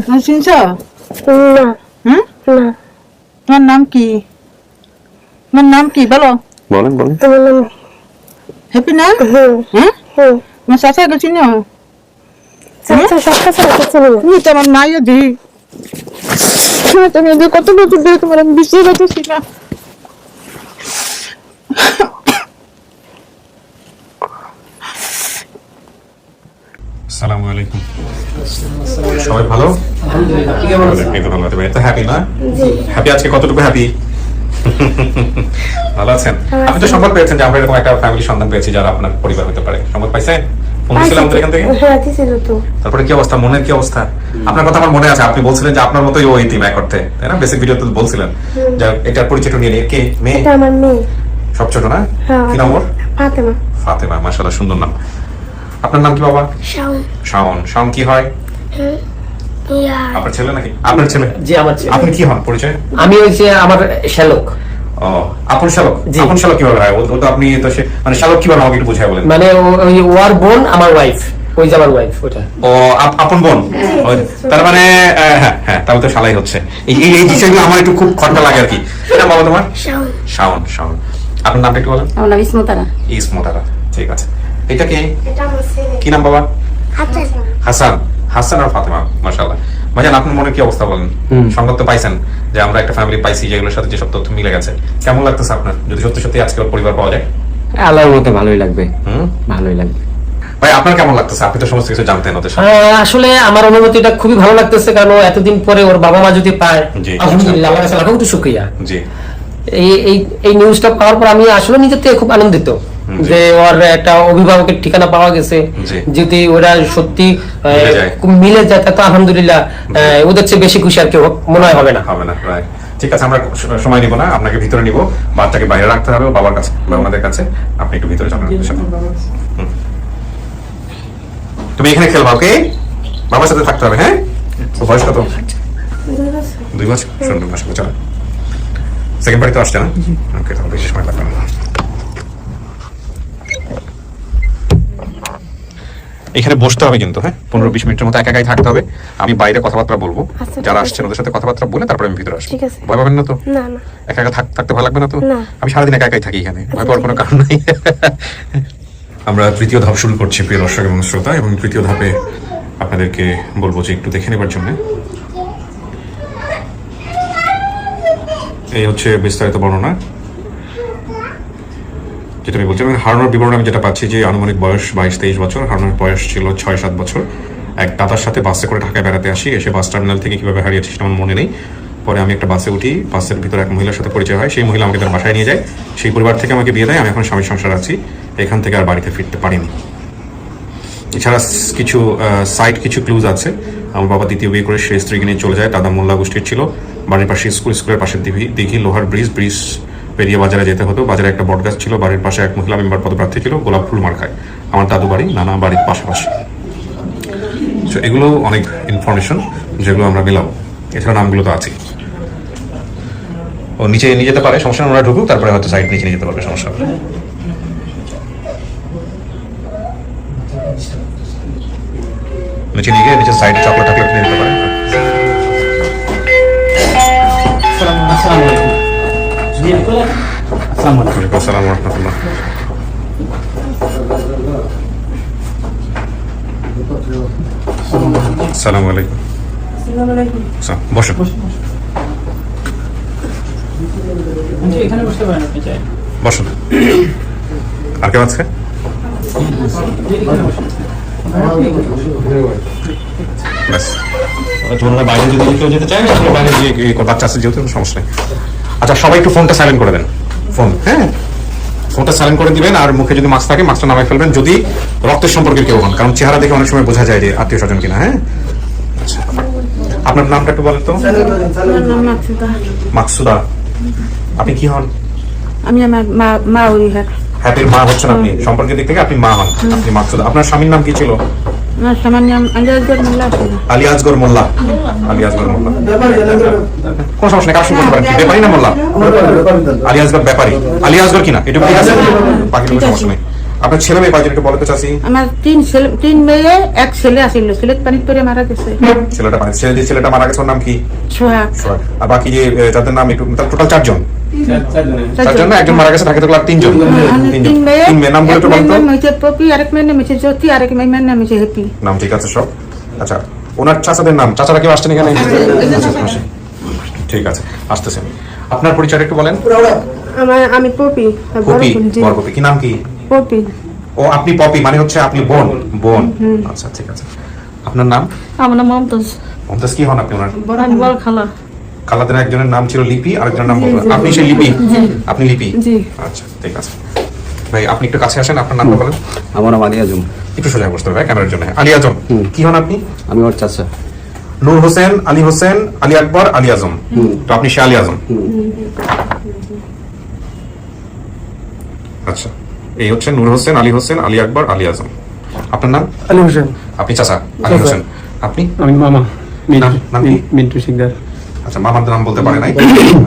হ্যাঁ চিনছ না হুম না তোমার নাম কি তোমার নাম কি বলো বলেন বলেন তোমার নাম হ্যাপি না হুম হ্যাঁ হুম তোমার চাচাকে চিনো চাচা সব কাছে রাখতে না তুমি তো আমার মাইয়া দি তুমি যে কত বছর ধরে তোমার আমি বিশ্বাস করতেছি না আসসালামু আলাইকুম সবাই ভালো তো হ্যাপি না হ্যাপি আজকে কতটুকু হ্যাপি ভালো আছেন আপনি তো সংবাদ পেয়েছেন যে আমরা এরকম একটা ফ্যামিলি সন্ধান পেয়েছি যারা আপনার পরিবার হতে পারে সংবাদ পাইছেন ফোন দিয়েছিলাম আমাদের এখান থেকে হ্যাঁ দিছিল তো তারপরে কি অবস্থা মনের কি অবস্থা আপনার কথা আমার মনে আছে আপনি বলছিলেন যে আপনার মতোই ও ইতিম এক করতে তাই না বেসিক ভিডিওতে বলছিলেন যে এটার পরিচয়টা নিয়ে কে মেয়ে এটা আমার মেয়ে সব ছোট না হ্যাঁ কি নাম ওর ফাতেমা ফাতেমা মাশাআল্লাহ সুন্দর নাম আপনার নাম কি বাবা শাওন শাওন শাওন কি হয় ইয়া আপনার ছেলে নাকি আপনার ছেলে জি আমার ছেলে। আপনি কি হন পরিচয় আমি হচ্ছে আমার শ্যালক ও আপন শালক জি। আপন শালক কিভাবে হয় ও তো আপনি তো মানে শালক কিভাবে আমাকে একটু বুঝায় বলেন মানে ওই ওয়ার বোন আমার ওয়াইফ ওই যে আমার ওয়াইফ ওটা ও আপন বোন তার মানে হ্যাঁ হ্যাঁ তাহলে তো শালাই হচ্ছে এই এই বিষয়গুলো আমার একটু খুব খটকা লাগে আর কি এটা বাবা তোমার শাওন শাওন শাওন আপনার নামটা একটু বলেন আমার নাম ইসমতারা। ইসমতারা ঠিক আছে এটা কি এটা আমার ছেলে কি নাম বাবা আচ্ছা হাসান হাসান আর ফাতেমা মাশাআল্লাহ ভাইজান আপনার মনে কি অবস্থা বলেন সংবাদ তো পাইছেন যে আমরা একটা ফ্যামিলি পাইছি যেগুলোর সাথে যেসব তথ্য মিলে গেছে কেমন লাগতেছে আপনার যদি সত্যি সত্যি আজকে ওর পরিবার পাওয়া যায় আল্লাহর মতে ভালোই লাগবে হুম ভালোই লাগবে ভাই আপনার কেমন লাগতেছে আপনি তো সমস্ত কিছু জানতেন ওদের সাথে আসলে আমার অনুভূতিটা খুবই ভালো লাগতেছে কারণ এতদিন পরে ওর বাবা মা যদি পায় জি। আলহামদুলিল্লাহ আমার কাছে লাখো কোটি শুকরিয়া জি এই এই এই নিউজটা পাওয়ার পর আমি আসলে নিজের থেকে খুব আনন্দিত যে ওর একটা অভিভাবকের ঠিকানা পাওয়া গেছে জি। যদি ওরা সত্যি মিলে যায়। মিলে যায় তা তো আলহামদুলিল্লাহ ওদের চেয়ে বেশি খুশি আর কেউ মনে হয় হবে না হবে না রাইট ঠিক আছে আমরা সময় নিব না আপনাকে ভিতরে নিব বাচ্চাকে বাইরে রাখতে হবে বাবার কাছে বা আমাদের কাছে আপনি একটু ভিতরে যাবেন আমাদের সাথে হুম। তুমি এখানে খেলবা ওকে বাবার সাথে থাকতে হবে হ্যাঁ তো বয়স কত 2 বছর সুন্দর মাসে চলো সেকেন্ড বাড়ি তো আসছে না ওকে তাহলে বেশি সময় লাগবে না এখানে বসতে হবে কিন্তু হ্যাঁ 15-20 মিনিটের মতো একাই থাকতে হবে আমি বাইরে কথাবার্তা বলবো আচ্ছা, যারা ঠিক আসছেন ওদের সাথে কথাবার্তা বলে তারপরে আমি ভিতরে আসবো ঠিক আছে। ভয় পাবেন না তো না না একা একা থাকতে ভালো লাগবে না তো না। আমি সারাদিন একা একাই থাকি এখানে ভয় পাওয়ার কোনো কারণ নাই আমরা তৃতীয় ধাপ শুরু করছি প্রিয় দর্শক এবং শ্রোতা এবং তৃতীয় ধাপে আপনাদেরকে বলবো যে একটু দেখে নেবার জন্য এই হচ্ছে বিস্তারিত বর্ণনা যেটা আমি বলছি হারুনের বিবরণ আমি যেটা পাচ্ছি যে আনুমানিক বয়স 22-23 বছর হারুনের বয়স ছিল 6-7 বছর এক দাদার সাথে বাসে করে ঢাকায় বেড়াতে আসি এসে বাস টার্মিনাল থেকে কিভাবে হারিয়েছি সেটা আমার মনে নেই পরে আমি একটা বাসে উঠি বাসের ভিতরে এক মহিলার সাথে পরিচয় হয় সেই মহিলা আমাকে তার বাসায় নিয়ে যায় সেই পরিবার থেকে আমাকে বিয়ে দেয় আমি এখন স্বামীর সংসার আছি এখান থেকে আর বাড়িতে ফিরতে পারিনি এছাড়া কিছু সাইড কিছু ক্লুজ আছে আমার বাবা দ্বিতীয় বিয়ে করে সে স্ত্রীকে নিয়ে চলে যায় দাদা মোল্লা গোষ্ঠীর ছিল বাড়ির পাশে স্কুলের পাশে দিঘি লোহার ব্রিজ পেরিয়ে বাজারে যেতে হতো বাজারে একটা বটগাছ ছিল বাড়ির পাশে এক মহিলা মেম্বার পদপ্রার্থী ছিল গোলাপ ফুল মার খায় আমার দাদু বাড়ি নানা বাড়ির পাশাপাশি তো এগুলো অনেক ইনফরমেশন যেগুলো আমরা মিলাবো এছাড়া নামগুলো তো আছে ও নিচে নিয়ে যেতে পারে সমস্যা ওরা ঢুকুক তারপরে হয়তো সাইড নিচে নিয়ে যেতে পারবে সমস্যা হবে নিচে নিয়ে গিয়ে নিচের সাইডে চকলেট টকলেট নিয়ে যেতে পারে ওয়ালাইকুম আসসালাম ওয়া রাহমাতুল্লাহ আসসালামু আলাইকুম বসো এখানে বসতে পারেন আপনি চাই বসো আর কেউ আছে ব্যাস তোমরা বাইরে যদি কেউ যেতে চায় তাহলে বাইরে গিয়ে বাচ্চা আছে যেহেতু কোনো সমস্যা নেই আচ্ছা সবাই একটু ফোনটা সাইলেন্ট করে দেন ফোন হ্যাঁ ফোনটা সাইলেন্ট করে দিবেন আর মুখে যদি মাস্ক থাকে মাস্কটা নামাই ফেলবেন যদি রক্তের সম্পর্কের কেউ হন কারণ চেহারা দেখে অনেক সময় বোঝা যায় যে আত্মীয় স্বজন কিনা হ্যাঁ আচ্ছা আপনার নামটা একটু বলেন তো আমার নাম মাকসুদা মাকসুদা আপনি কি হন আমি আমার মা ওই হ্যাপির মা হচ্ছেন আপনি সম্পর্কের দিক থেকে আপনি মা হন আপনি মাকসুদা আপনার স্বামীর নাম কি ছিল আমার সামান্য আলিয়াজগর মোল্লা আলী আজগর মোল্লা আলী আজগর মোল্লা কোন সমস্যা নেই কাজ শুরু করতে পারেন ব্যাপারী না মোল্লা আলী আজগর ব্যাপারী আলী আজগর কিনা এটা ঠিক আছে বাকি কোনো সমস্যা নেই আপনার ছেলে মেয়ে কয়জন একটু বলতে চাচ্ছি। আমার তিন মেয়ে এক ছেলে আসিল, সিলেট পানি পরে মারা গেছে। ছেলেটা মারা গেছে, ওর নাম কি? সোহাগ। আর বাকি যে যাদের নাম একটু টোটাল 4 জন। চারজনের। 4 জন না, একজন মারা গেছে, বাকি টোটাল 3 জন। তিন মেয়ে, তিন মেয়ের নামগুলো একটু এক বলতো। মেয়ের নাম হচ্ছে পপি, আরেক মেয়ের নাম হচ্ছে জ্যোতি, আরেক মেয়ের নাম হচ্ছে হ্যাপি। নাম ঠিক আছে সব। আচ্ছা, ওনার চাচাদের নাম, চাচারা কেউ আসছেন এখানে? আচ্ছা, ঠিক আছে, আসতেছেন। আপনার পরিচয় একটু বলেন। আমি পপি। পপি, বড় পপি, কি নাম কি? পপি। ও আপনি পপি মানে হচ্ছে আপনি বোন। বোন, আচ্ছা ঠিক আছে। আপনার নাম? আমার নাম মমতাজ। মমতাজ কি হন আপনি ওনার? আমি বড় খালা। খালাদের একজনের নাম ছিল লিপি, আরেকজনের নাম বলবেন। আপনি সেই লিপি? আপনি লিপি? জি। আচ্ছা ঠিক আছে ভাই, আপনি একটু কাছে আসেন, আপনার নামটা বলেন। আমার নাম আলী আজম। একটু সোজা বসতে হবে ক্যামেরার জন্য। আলী আজম, কি হন আপনি? আমি ওর চাচা। নূর হোসেন, আলী হোসেন, আলী আকবর, আলী আজম। তো আপনি সে আলী আজম। আচ্ছা, এই হচ্ছে নূর হোসেন, আলী হোসেন, আলী আকবর, আলী আজম। আপনার নাম? আলী হোসেন। আপনি চাচা আলী হোসেন। আপনি? আমি মামা। নাম কি? মিন্টু শিকদার। আচ্ছা, মামার নাম বলতে পারে নাই।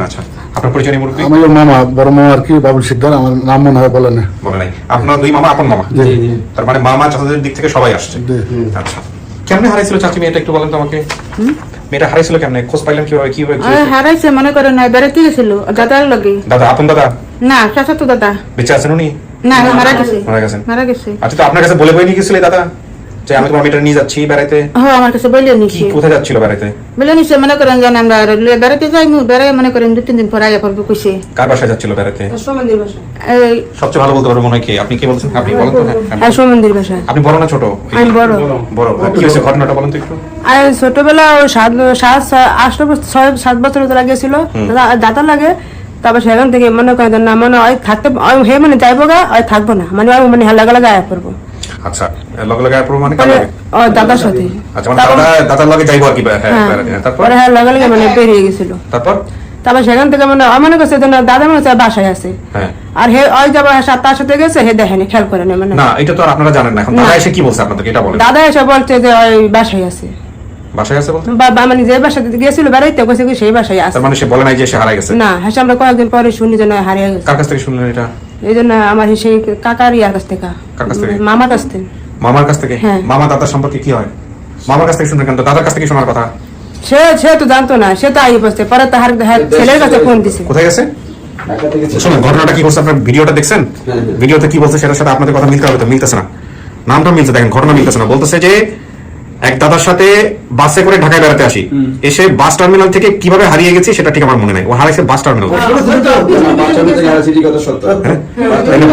আচ্ছা, আপনার পরিচয় নেই মুরব্বী? আমার মামা, বড় মামা আর কি, বাবুল শিকদার। আমার নাম মনে হয় বলে না। বলে নাই। আপনার দুই মামা আপন মামা? জি। তার মানে মামা চাচাদের দিক থেকে সবাই আসছে। জি। আচ্ছা, কেমনে হারাইছিল চাচি মেয়েটা একটু বলেন তো আমাকে। মেয়েটা হারাইছিল কেমনে, খোঁজ পাইলেন কিভাবে? কিভাবে হারাইছে মনে করেন না, বেড়াতে গেছিল দাদার লগে। দাদা, আপন দাদা? না, চাচাতো দাদা। বেঁচে আছেন উনি? না, মারা গেছে। মারা গেছেন। মারা গেছে। আচ্ছা, তো আপনার কাছে বলে বই নিয়ে গেছিল এই দাদা যে আমি তোমার মেয়েটা নিয়ে যাচ্ছি বেড়াইতে? হ্যাঁ, আমার কাছে বলে কি নিছে। কোথায় যাচ্ছিল বেড়াইতে? বলে নিছে মনে করেন যেন আমরা বেড়াতে যাই, বেড়াই মনে করেন 2-3 দিন পর আইয়া পড়বো কইছে। কার বাসায় যাচ্ছিল বেড়াইতে? এই সবচেয়ে ভালো বলতে পারবো মনে হয় কে? আপনি কে বলছেন? আপনি বলেন তো। হ্যাঁ, সমন্দির বাসায়। আপনি বড় না ছোট? আমি বড়। বড়। কি হয়েছে ঘটনাটা বলেন তো একটু। আর ছোটবেলা 7 বছর ধরে গেছিল দাদা লাগে। তারপর সেখান থেকে মনে করেন না মানে থাকতে হে মানে যাইবো গা, থাকবো না মানে মানে হেলা গেলা গায়ে পড়বো। আচ্ছা, লগে লগে আপনি মানে কার লগে? দাদার সাথে। আচ্ছা, মানে দাদার লগে যাইবো আর কি। হ্যাঁ, তারপর? পরে হ্যাঁ লগে লগে মানে বেরিয়ে গেছিল। তারপর? তারপর সেখান থেকে মানে মনে করছে যে না, দাদা মনে হচ্ছে বাসায় আছে। হ্যাঁ। আর হে ওই যাবার তার সাথে গেছে, হে দেখেনি, খেয়াল করে না মানে। না, এটা তো আর আপনারা জানেন না। এখন দাদা এসে কি বলছে আপনাদেরকে এটা বলেন। দাদা এসে বলছে যে ওই বাসায় আছে। বাসায় আছে বলতে? মানে যে বাসাতে গেছিল বেড়াইতে কইছে কি সেই বাসায় আছে। তার মানে সে বলে নাই যে সে হারাই গেছে? না, হ্যাঁ আমরা কয়েকদিন পরে শুনি যে না হারিয়ে গেছে। কার কাছ থেকে শুনলেন এটা? এই জন্য আমার সেই কাকার ইয়ার কাছ থেকে। কার কাছ থেকে? মামার কাছ থেকে। মামার কাছ থেকে? হ্যাঁ। মামা দাদার সম্পর্কে কি হয়? মামার কাছ থেকে শুনলেন কেন? দাদার কাছ থেকে শোনার কথা। সে তো জানতো না, সে তো আই বসতে পরে তাহার ছেলের কাছে ফোন দিছে। কোথায় গেছে? শুনুন, ঘটনাটা কি করছে আপনার ভিডিওটা দেখছেন? ভিডিওতে কি বলছে সেটার সাথে আপনাদের কথা মিলতে হবে তো? মিলতেছে না, নামটা মিলছে, দেখেন ঘটনা মিলতেছে না। বলতেছে যে এক দাদার সাথে বাসে করে ঢাকায় বেড়াতে আসি, এসে বাস টার্মিনাল থেকে কিভাবে হারিয়ে গেছি সেটা ঠিক আমার মনে নাই। ও হারাইছে বাস টার্মিনাল।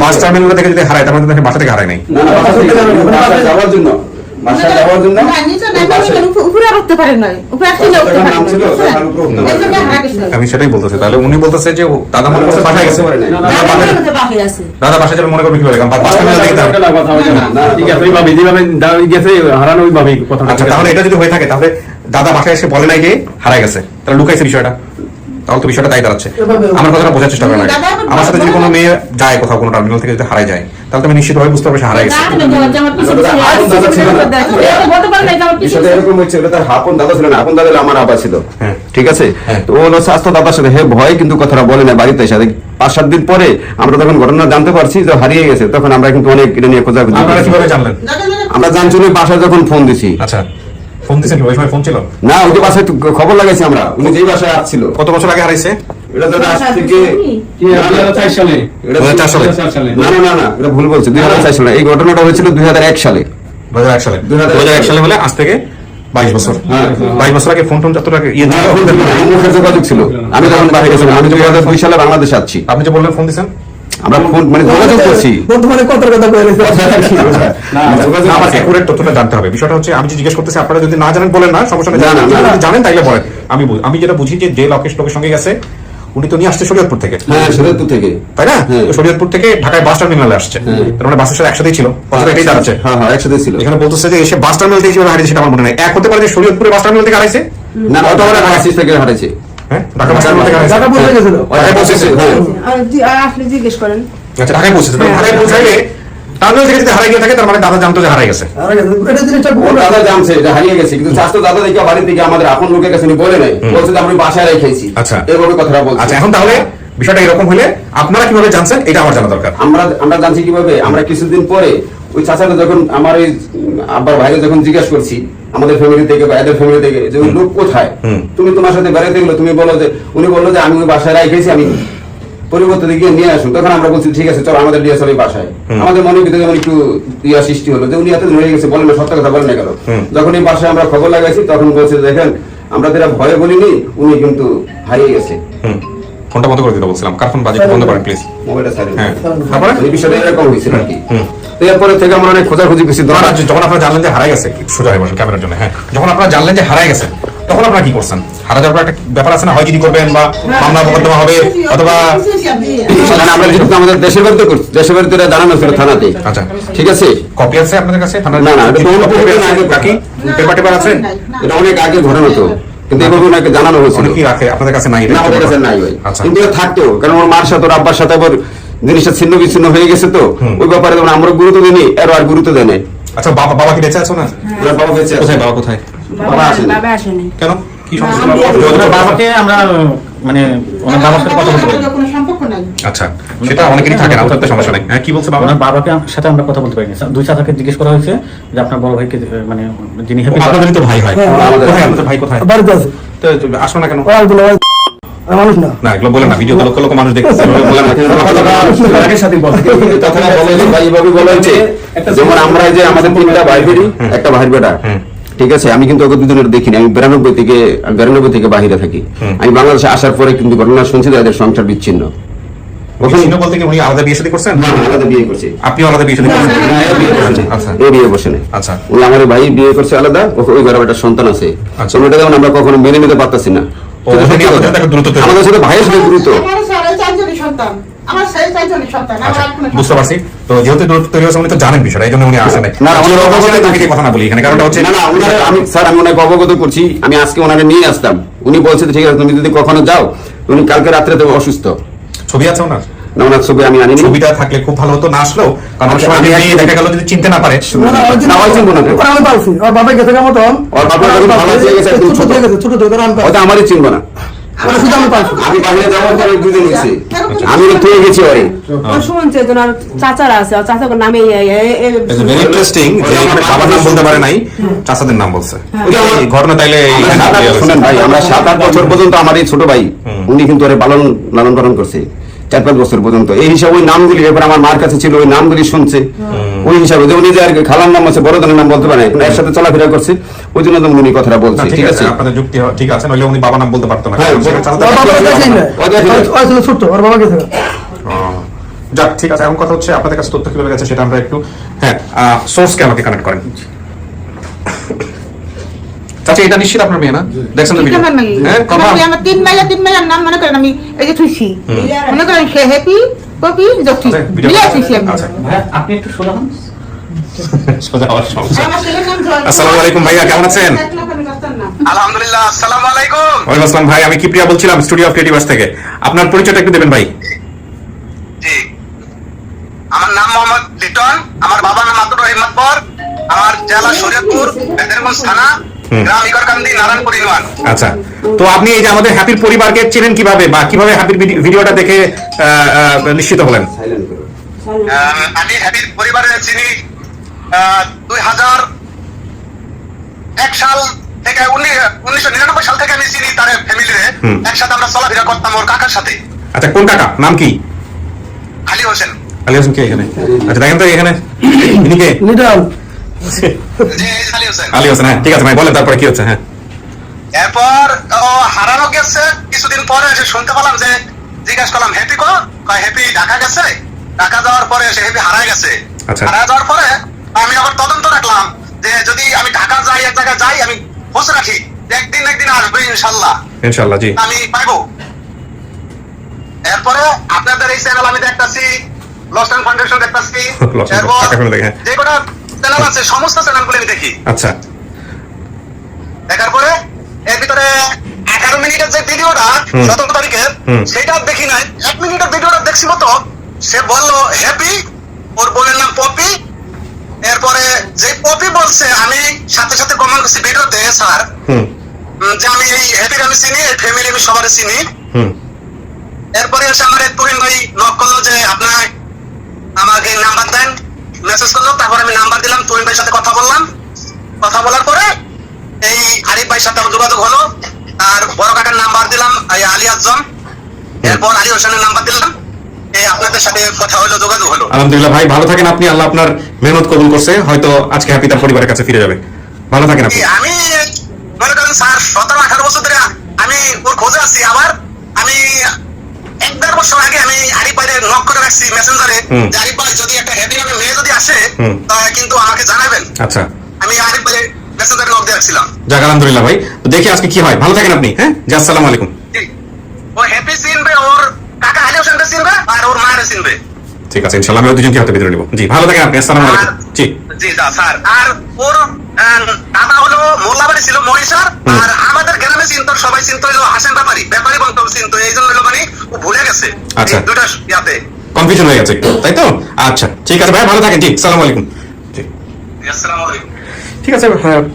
বাস টার্মিনাল থেকে যদি হারায় তার মানে তো বাসা থেকে হারায় নাই। যাওয়ার জন্য বাসায় যাওয়ার জন্য না, নিচে নাই, উপরে উঠতে পারে নাই, উপরে আসলে উঠতে পারে নাম ছিল, নাই। তার উপরে উঠতে পারে এই জন্য হারা গেছে। আমি সেটাই বলতেছি। তাহলে উনি বলতেছে যে দাদা মনে করছে বাসায় গেছে। বাসায় আছে। দাদা বাসায় যাবে মনে করবে কিভাবে? কারণ বাস টার্মিনাল থেকে যাবে। ঠিক আছে, ওইভাবে যেভাবে গেছে হারানো ওইভাবেই কথা। আচ্ছা, তাহলে এটা যদি হয়ে থাকে তাহলে দাদা বাসায় এসে বলে নাই যে হারায় গেছে, তাহলে লুকাইছে বিষয়টা। তাহলে তো বিষয়টা তাই দাঁড়াচ্ছে। আমার কথাটা বোঝার চেষ্টা করেন। আমার সাথে যদি কোনো মেয়ে যায় কোথাও, কোনো টার্মিনাল থেকে যদি হারায় যায়, তাহলে তো আমি নিশ্চিতভাবে বুঝতে পারবো সে হারায় গেছে। বিষয়টা এরকম হচ্ছে, ওটা তার আপন দাদা ছিল না, আপন দাদা হলো আমার আব্বা ছিল। হ্যাঁ। ঠিক আছে, হ্যাঁ। তো ও হলো স্বাস্থ্য দাদার সাথে হে ভয় কিন্তু কথাটা বলে না বাড়িতে এসে। 5-7 দিন পরে আমরা যখন ঘটনা জানতে পারছি যে হারিয়ে গেছে, তখন আমরা কিন্তু অনেক এটা নিয়ে খোঁজাখুঁজি আপনারা করেছি। কিভাবে জানলেন? আমরা জানছি না, বাসায় যখন ফোন দিছি। আচ্ছা, ফোন দিয়েছেন? ওই সময় ফোন ছিল না, ওই যে বাসায় তো খবর লাগাইছি আমরা, উনি যেই বাসায় আসছিল। কত বছর আগে হারাইছে? এটা তো আজ থেকে 2004 সালে। 2004 সালে? 2004 সালে। না, এটা ভুল বলছে, 2004 সালে। এই ঘটনাটা হয়েছিল 2001 সালে। 2001 সালে? 2001 সালে বলে আজ থেকে 22 বছর। 22 বছর আগে ফোন যত টাকা ইয়ে ছিল? মুখের যোগাযোগ ছিল। আমি তখন বাইরে গেছিলাম, আমি 2002 সালে বাংলাদেশে আসছি। আপনি যে বললেন ফোন দিয়েছেন, আমরা ফোন মানে যোগাযোগ করছি। বর্তমানে কত কথা বলে আমার একুরেট তথ্যটা জানতে হবে। বিষয়টা হচ্ছে আমি যে জিজ্ঞেস করতেছি, আপনারা যদি না জানেন বলেন না, সমস্যা নেই। না, না, না। যদি জানেন তাইলে বলেন। আমি যেটা বুঝি যে লোকের সঙ্গে গেছে উনি তো নিয়ে আসছে শরীয়তপুর থেকে, হ্যাঁ, শরীয়তপুর থেকে। তাই না? হ্যাঁ। তো শরীয়তপুর থেকে ঢাকায় বাস টার্মিনালে আসছে, তার মানে বাসের সাথে একসাথেই ছিল। কথাটা এটাই দাঁড়াচ্ছে। হ্যাঁ, একসাথে ছিল। এখানে বলতেছে যে এসে বাস টার্মিনাল থেকে কিভাবে হারিয়েছে সেটা আমার মনে নেই। এক হতে পারে যে শরীয়তপুরে বাস টার্মিনাল থেকে হারাইছে, না, ওটা ওরা ঢাকা থেকে হারাইছে। হ্যাঁ, ঢাকা বাস টার্মিনাল থেকে হারাইছে। ঢাকা পৌঁছে গেছিল। ঢাকায় পৌঁছেছে। আসলে জিজ্ঞেস করেন। আচ্ছা, ঢাকায় পৌঁছেছে। ঢাকায় পৌঁছাইলে টার্মিনাল থেকে যদি হারাই গিয়ে থাকে তার মানে দাদা জানতো যে হারাই গেছে। এটা জিনিসটা ওর দাদা জানছে যে হারিয়ে গেছে, কিন্তু স্বাস্থ্য দাদা দেখে বাড়ির দিকে আমাদের আপন লোকের কাছে উনি বলে নাই, বলছে যে আমি বাসায় রেখেছি। আচ্ছা। এভাবে কথাটা বলছে। আচ্ছা, এখন তাহলে বিষয়টা এরকম হলে আপনারা কিভাবে জানছেন এটা আমার জানা দরকার। আমরা জানছি কিভাবে, আমরা কিছুদিন পরে ওই চাচাকে যখন আমার এই আব্বার ভাইকে যখন জিজ্ঞাসা করছি আমাদের ফ্যামিলি থেকে বা এদের ফ্যামিলি থেকে যে ওই লোক কোথায়, তুমি তোমার সাথে বেড়াতে গেলো, তুমি বলো যে উনি বললো যে আমি ওই বাসায় রাখেছি, আমি পরিবর্তে গিয়ে নিয়ে আসুন। তখন আমরা বলছি ঠিক আছে চলো আমাদের নিয়ে চলো এই বাসায়। আমাদের মনের ভিতরে যেমন একটু ইয়া সৃষ্টি হলো যে উনি এতদিন হয়ে গেছে, বলেন না সত্য কথা বলেন না কেন। যখন এই বাসায় আমরা খবর লাগাইছি তখন বলছে দেখেন আমরা যেটা ভয়ে বলিনি, উনি কিন্তু হারিয়ে গেছে। ফোনটা বন্ধ করে দিতে বলছিলাম, কার ফোন বাজে বন্ধ করেন প্লিজ। মোবাইলটা সাইলেন্ট। হ্যাঁ, তারপরে এই বিষয়টা এরকম হয়েছিল আর কি। তো এরপরে থেকে আমরা অনেক খোঁজাখুঁজি করছি। যখন আপনারা জানলেন যে হারাই গেছে, সোজা হয়ে বসুন ক্যামেরার জন্য, হ্যাঁ, যখন আপনারা জানলেন যে হারাই গেছে তখন আপনারা কি করছেন? হারা যাওয়ার পর একটা ব্যাপার আছে না, হয় যদি করবেন বা মামলা মোকদ্দমা হবে অথবা মানে আমরা যেহেতু আমাদের দেশের বাড়িতে করছি, দেশের বাড়িতে এটা জানানো ছিল থানাতে। আচ্ছা, ঠিক আছে, কপি আছে আপনাদের কাছে? না, না, এটা তো অন্য প্রয়োজন আগে বাকি পেপার টেপার আছে? এটা অনেক আগে ঘটানো তো, কিন্তু এভাবে ওনাকে জানানো হয়েছিল। অনেক কি রাখে আপনাদের কাছে? নাই, না, আমাদের কাছে নাই ভাই। আচ্ছা, কিন্তু এটা থাকতো, কারণ ওর মার সাথে ওর আব্বার সাথে আবার জিনিসটা ছিন্ন বিচ্ছিন্ন হয়ে গেছে, তো ওই ব্যাপারে যেমন আমরা গুরুত্ব দিইনি, এর আর গুরুত্ব দেয় নাই। আচ্ছা, বাবা কি বেঁচে আছো না? ওনার বাবা বেঁচে আছে। কোথায় বাবা? কোথায়? বাবা আসেনি। বাবা আসেনি। কেন, কি সমস্যা? ওনার বাবাকে আমরা মানে ওনার বাবার সাথে কথা বলতে পারি না। কোনো সম্পর্ক নাই। আচ্ছা, সেটা অনেকেরই থাকে না, ওটাতে সমস্যা নেই। হ্যাঁ, কি বলছে বাবা? ওনার বাবাকে সাথে আমরা কথা বলতে পারি না। দুই চাচাকে জিজ্ঞেস করা হয়েছে যে আপনার বড় ভাইকে মানে যিনি হ্যাপি, আপনাদেরই তো ভাই হয়। আমাদের- কোথায় আপনাদের ভাই? কোথায়? বাড়িতে আছে তো আসো না কেন? মানুষ না না, এগুলো বলে না, ভিডিওতে লক্ষ লক্ষ মানুষ দেখতেছে, বলে না। আগের সাথে বলছে কিন্তু তখন বলে যে ভাই এভাবে বলা হয়েছে, যেমন আমরা যে আমাদের তিনটা ভাই বেরি, একটা ভাই বেটা, ঠিক আছে, আমি কিন্তু ওকে দুজনের দেখিনি। আমি 92 থেকে বাহিরে থাকি। আমি বাংলাদেশে আসার পরে কিন্তু ঘটনা শুনছি যে এদের সংসার বিচ্ছিন্ন। ওখানে চিহ্ন বলতে কি উনি আলাদা বিয়ে শাদী করছেন? আলাদা বিয়ে করছে। আপনি আলাদা বিয়ে শাদী করছেন? না, এ বিয়ে করছে না। আচ্ছা, এ বিয়ে বসে না। আচ্ছা, ওই আমার ভাই বিয়ে করছে আলাদা, ওই ঘরে একটা সন্তান আছে। আচ্ছা। ওটা যেমন আমরা কখনো মেনে নিতে পারতেছি না। ও, ওটা নিয়ে আমাদের সাথে একটা দূরত্ব তৈরি। আমাদের সাথে ভাইয়ের সাথে দ্রুত। আমার সাড়ে 4 সন্তান, আমার সাড়ে 4 সন্তান, আমার আচ্ছা, আর কোনো বুঝতে পারছি। তো যেহেতু দূরত্ব তৈরি হয়েছে উনি তো জানেন বিষয়টা, এই জন্য উনি আসেন নাই। না, ওনার অবগত তাকে কথা না বলি এখানে, কারণটা হচ্ছে না, না, আমি ওনাকে অবগত করছি। আমি আজকে ওনাকে নিয়ে আসতাম, উনি বলছে যে, ঠিক আছে তুমি যদি কখনো যাও। উনি কালকে রাত্রে তো অসুস্থ। ছবি আছে ওনার? না, ওনার ছবি আমি আনিনি। ছবিটা থাকলে খুব ভালো হতো, না আসলেও কারণ অনেক সময় আমি দেখা গেল যদি চিনতে না পারে। না, ওই চিনবো না। আমি পালছি ওর বাবা গেছে মতন, ওর বাবা যখন ভালো হয়ে গেছে, একদম ছোট। ছোট থেকে আমি পালছি। ওটা আমারই চিনবো না। শুধু আমি পালছি। আমি বাইরে যাওয়ার পরে দুদিন হয়েছে, আমি থয়ে গেছি ওরে। ও শুনছে যে ওনার চাচারা আছে, ওর চাচার নামে ভেরি ইন্টারেস্টিং যে এখানে বাবার নাম বলতে পারে নাই, চাচাদের নাম বলছে। এই ঘটনা তাইলে শুনেন ভাই, আমরা 7-8 বছর পর্যন্ত আমার এই ছোট ভাই উনি কিন্তু ওরে লালন পালন করছে 4-5 বছর পর্যন্ত। এই হিসাবে ওই নামগুলি এবার আমার মার কাছে ছিল, ওই নামগুলি শুনছে। ওই হিসাবে যে উনি যে আর কি খালার নাম আছে, বড়দের নাম বলতে পারে না, এর সাথে চলাফেরা করছে, ওই জন্য তো উনি কথাটা বলছে। ঠিক আছে, আপনাদের যুক্তি ঠিক আছে, নইলে উনি বাবা নাম বলতে পারতো না। হ্যাঁ, সেটা চালাতে ওর বাবা পারতো না। গেছেই না। ওই ছিল ছোট, ওর বাবা গেছে। যাক, ঠিক আছে। এখন কথা হচ্ছে আপনাদের কাছে তথ্য কিভাবে গেছে সেটা আমরা একটু, হ্যাঁ, সোর্সকে আমাকে কানেক্ট করেন। চাচা, এটা নিশ্চিত আপনার মেয়ে না? দেখছেন তো ভিডিও? হ্যাঁ, আমার আমার 3 মাইয়ার নাম মনে করেন আমি এই যে থুইছি, মনে করেন সে হ্যাপি কপি জকি বিয়া থুইছি আমি। আচ্ছা, আপনি একটু শোনান। সোজা হওয়ার সমস্যা। আমার ছেলের নাম জয়। আসসালামু আলাইকুম ভাইয়া, কেমন আছেন? আলহামদুলিল্লাহ, আসসালামু আলাইকুম। ওয়ালাইকুম আসসালাম ভাই, আমি কিপ্রিয়া বলছিলাম স্টুডিও অফ ক্রিয়েটিভার্স থেকে। আপনার পরিচয়টা একটু দেবেন ভাই। জি, আমার নাম মোহাম্মদ লিটন, আমার বাবার নাম আব্দুর রহিম মাতবর, আমার জেলা শরীয়তপুর, বেদেরগঞ্জ থানা, গ্রাম ইকরকান্দি, নারায়ণপুর ইউনিয়ন। আচ্ছা, তো আপনি এই যে আমাদের হ্যাপির পরিবারকে চেনেন কিভাবে, বা কিভাবে হ্যাপির ভিডিওটা দেখে নিশ্চিত হলেন? আমি হ্যাপির পরিবারে চিনি 2001 সাল থেকে, 1999 সাল থেকে আমি চিনি তার ফ্যামিলিরে। একসাথে আমরা চলাফেরা করতাম ওর কাকার সাথে। আচ্ছা, কোন কাকা, নাম কি? আলী হোসেন। আলী হোসেন কে এখানে? আচ্ছা, দেখেন তো এখানে ইনি কে? লিটন জি, আলী হোসেন। আলী হোসেন, হ্যাঁ, ঠিক আছে ভাই, বলেন তারপরে কি হচ্ছে। হ্যাঁ, এরপর ও হারানো গেছে, কিছুদিন পরে এসে শুনতে পেলাম যে, জিজ্ঞাসা করলাম হ্যাপি কো, কয় হ্যাপি ঢাকা গেছে। ঢাকা যাওয়ার পরে সে হ্যাপি হারায় গেছে। আচ্ছা। হারায় যাওয়ার পরে আমি আবার তদন্ত রাখলাম যে যদি আমি ঢাকা যাই, এক জায়গায় যাই, আমি খোঁজ রাখি একদিন আসবে ইনশাল্লাহ, ইনশাআল্লাহ। জি, আমি পাইবো। এরপরে আপনাদের এই চ্যানেল আমি দেখতাছি, লস্ট এন্ড ফাউন্ডেশন দেখতাছি, Lost and এরপর টাকা ফেলে দেখে, হ্যাঁ। যে কটা চ্যানেল আছে সমস্ত চ্যানেলগুলো আমি দেখি। আচ্ছা, দেখার পরে এর ভিতরে 11 মিনিটের যে ভিডিওটা 17 তারিখের, সেটা দেখি নাই। 1 মিনিটের ভিডিওটা দেখছি মতো। সে বললো হ্যাপি, ওর বোনের নাম পপি। এরপরে যে পপি বলছে, আমি সাথে সাথে কমেন্ট করছি ভিডিওতে, স্যার যে আমি এই হ্যাপির আমি চিনি, এই ফ্যামিলি আমি সবারই চিনি। এরপরে এসে আমার তুহিন ভাই নক করলো যে আপনার আমাকে নাম্বার দেন, মেসেজ করলো। তারপর আমি নাম্বার দিলাম, তুহিন ভাইয়ের সাথে কথা বললাম। কথা বলার পরে এই আরিফ ভাইয়ের সাথে আমার যোগাযোগ হলো। আর বড় কাকার নাম্বার দিলাম, এই আলী আজম। এরপর আলী হোসেনের নাম্বার দিলাম, এই আপনাদের সাথে কথা হলো, যোগাযোগ হলো। আলহামদুলিল্লাহ ভাই, ভালো থাকেন আপনি। আল্লাহ আপনার মেহনত কবুল করছে, হয়তো আজকে হ্যাপি তার পরিবারের কাছে ফিরে যাবে। ভালো থাকেন আপনি। আমি মনে করেন স্যার 17-18 বছর ধরে আমি ওর খোঁজে আছি। আবার আমি 1-1.5 বছর আগে আমি আরিফ ভাইয়ের নক করে রাখছি মেসেঞ্জারে যে আরিফ ভাই যদি একটা হ্যাপি নামে মেয়ে যদি আসে তাহলে কিন্তু আমাকে জানাবেন। আচ্ছা, আমি আরিফ ভাইয়ের মেসেঞ্জারে নক দিয়ে রাখছিলাম। যাক আলহামদুলিল্লাহ ভাই, তো দেখি আজকে কি হয়। ভালো থাকেন আপনি। হ্যাঁ, জি, আসসালামু আলাইকুম। ও হ্যাপি চিনবে, ওর কাকা আলী হোসেনকে চিনবে, আর ওর মায়ের চিনবে। ঠিক আছে, ইনশাআল্লাহ আমি ওই দুজনকে হাতে ভিতরে নিব। জি, ভালো থাকেন আপনি। আসসালামু আলাইকুম। জি জি স্যার। আর ওর দাদা হলো মোল্লাবাড়ি ছিল মহিষার। আর আমাদের গ্রামে চিনতো, সবাই চিনতো হলো হাসেন ব্যাপারী, ব্যাপারী বলতো চিনতো। এই জন্য হলো মানে ও ভুলে গেছে আচ্ছা। এই দুটা ইয়াতে। কনফিউশন হয়ে গেছে একটু, তাই তো? আচ্ছা, ঠিক আছে ভাই, ভালো থাকেন। জি, আসসালামু আলাইকুম। জি, আসসালামু আলাইকুম। ঠিক আছে।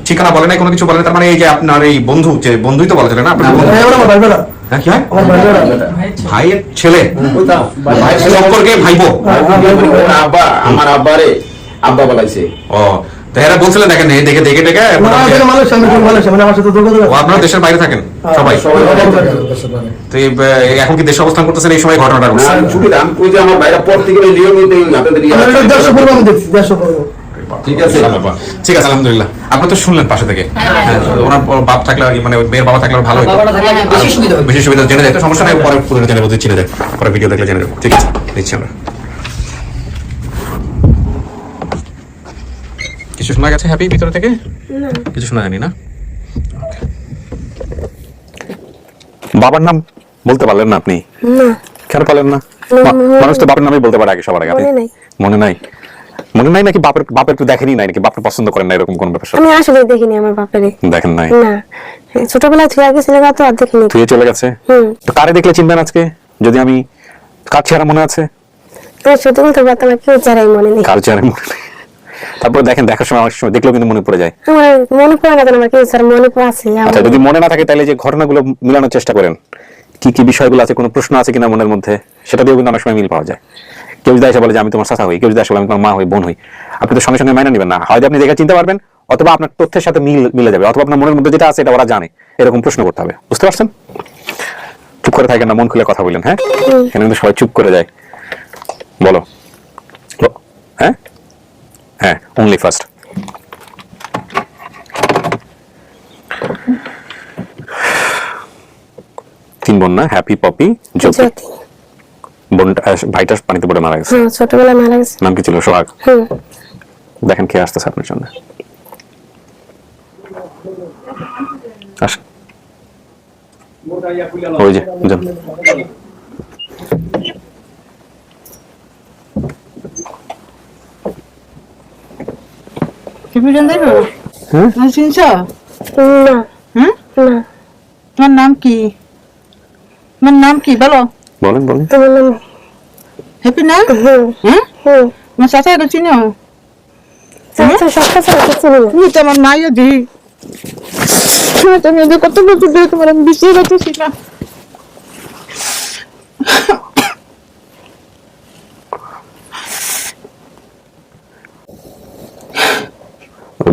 ঠিকানা বলে নাই, কোনো কিছু বলে নাই, তার মানে এই যে আপনার এই বন্ধু, যে বন্ধুই তো বলেছিলেন না আপনার বন্ধু? হ্যাঁ, ওরা আমার ভাই বেড়া। হ্যাঁ, কি হয়? আমার ভাই বেড়া। ভাইয়ের ছেলে, ভাইয়ের ছেলে সম্পর্কে ভাইবো। ওর আব্বা, আমার আব্বারে আব্বা বলাইছে। ও, তো এরা বলছিলেন দেখেন, এই দেখে দেখে দেখে ওরা আমাকে মালয়েশিয়া, আমি কোন মালয়েশিয়া, মানে আমার সাথে যোগাযোগ ও, আছে। আপনারা দেশের বাইরে থাকেন সবাই? তো এখন কি দেশে অবস্থান করতেছেন এই সময় ঘটনাটা ঘটছে? আমি ছুটি দাম কই যে আমার বাইরে পর থেকে নিয়মিত আপনাদের আমি এটা 150 পড়বো, আমি দেখছি 150 পড়বো। ঠিক আছে। ঠিক আছে, আলহামদুলিল্লাহ। আপনি তো শুনলেন পাশে থেকে। হ্যাঁ, ওনার বাপ থাকলে আর কি, মানে মেয়ের বাবা থাকলে ভালো হতো, বাবাটা থাকলে বেশি সুবিধা হতো। বেশি সুবিধা জেনে যায়। তো সমস্যা নেই, পরে পুরো জেনে বোধ চিনে যায়, পরে ভিডিও দেখলে জেনে যাবো। ঠিক আছে, নিচ্ছি আমরা। কিছু শোনা গেছে হ্যাপি ভিতরে থেকে? কিছু শোনা জানি না। বাবার নাম বলতে পারলেন না আপনি? কেন পারলেন না? মানুষ তো বাপের নামই বলতে পারে আগে, সবার আগে। আপনি মনে নাই? মনে নাই নাকি বাপের একটু দেখেনি নাই নাকি, বাপের পছন্দ করেন না, এরকম কোন ব্যাপার? আমি আসলে দেখিনি আমার বাপের। দেখেন নাই? না, ছোটবেলায় ছুঁয়ে গেছিল, তো আর দেখিনি। তুই চলে গেছে। তো কারে দেখলে চিনবেন আজকে? যদি আমি কার চেহারা মনে আছে? তোর সত্যি বলতে পারতাম না, কেউ চেহারাই মনে নেই। কার চেহারা মনে নেই? তারপরে দেখেন, দেখার সময় অনেক সময় দেখলেও কিন্তু মনে পড়ে যায়। আমার মনে পড়ে না, আমার কেউ স্যার মনে পড়ে আছে। আচ্ছা, যদি মনে না থাকে তাহলে যে ঘটনাগুলো মিলানোর চেষ্টা করেন, কি কি বিষয়গুলো আছে, কোনো প্রশ্ন আছে কিনা মনের মধ্যে, সেটা দিয়েও কিন্তু অনেক সময় মিল পাওয়া যায়। কেউ যদি এসে বলে যে আমি তোমার চাচা হই, কেউ যদি এসে বলে আমি তোমার মা হই, বোন হই, আপনি তো সঙ্গে সঙ্গে মাইনা নেবেন না। হয়তো আপনি দেখে চিনতে পারবেন, অথবা আপনার তথ্যের সাথে মিলে যাবে, অথবা আপনার মনের মধ্যে যেটা আছে এটা ওরা জানে, এরকম প্রশ্ন করতে হবে। বুঝতে পারছেন? চুপ করে থাকেন না, মন খুলে কথা বলেন। হ্যাঁ, এখানে কিন্তু সবাই চুপ করে যায়। বলো। হ্যাঁ হ্যাঁ, অনলি ফার্স্ট। তিন বোন না? হ্যাপি, পপি, জ্যোতি। বোনটা, ভাইটা পানিতে পড়ে মারা গেছে। ছোটবেলায় মারা গেছে। নাম কি ছিল? সোহাগ। দেখেন কে আসতেছে আপনার জন্য। আসেন। ওই যে যান। চিনছ? না। হ্যাঁ, না। তোমার নাম কি? তোমার নাম কি বলো? বলেন বলেন। তোমার নাম? হ্যাপি না? হ্যাঁ, তোমার চাচাকে চিনো? চাচা সব চাচা চিনি না। তুমি তো আমার মাইয়া দি। তুমি ওদের কত বছর ধরে তোমার আমি বিশ্বাস করতেছি না।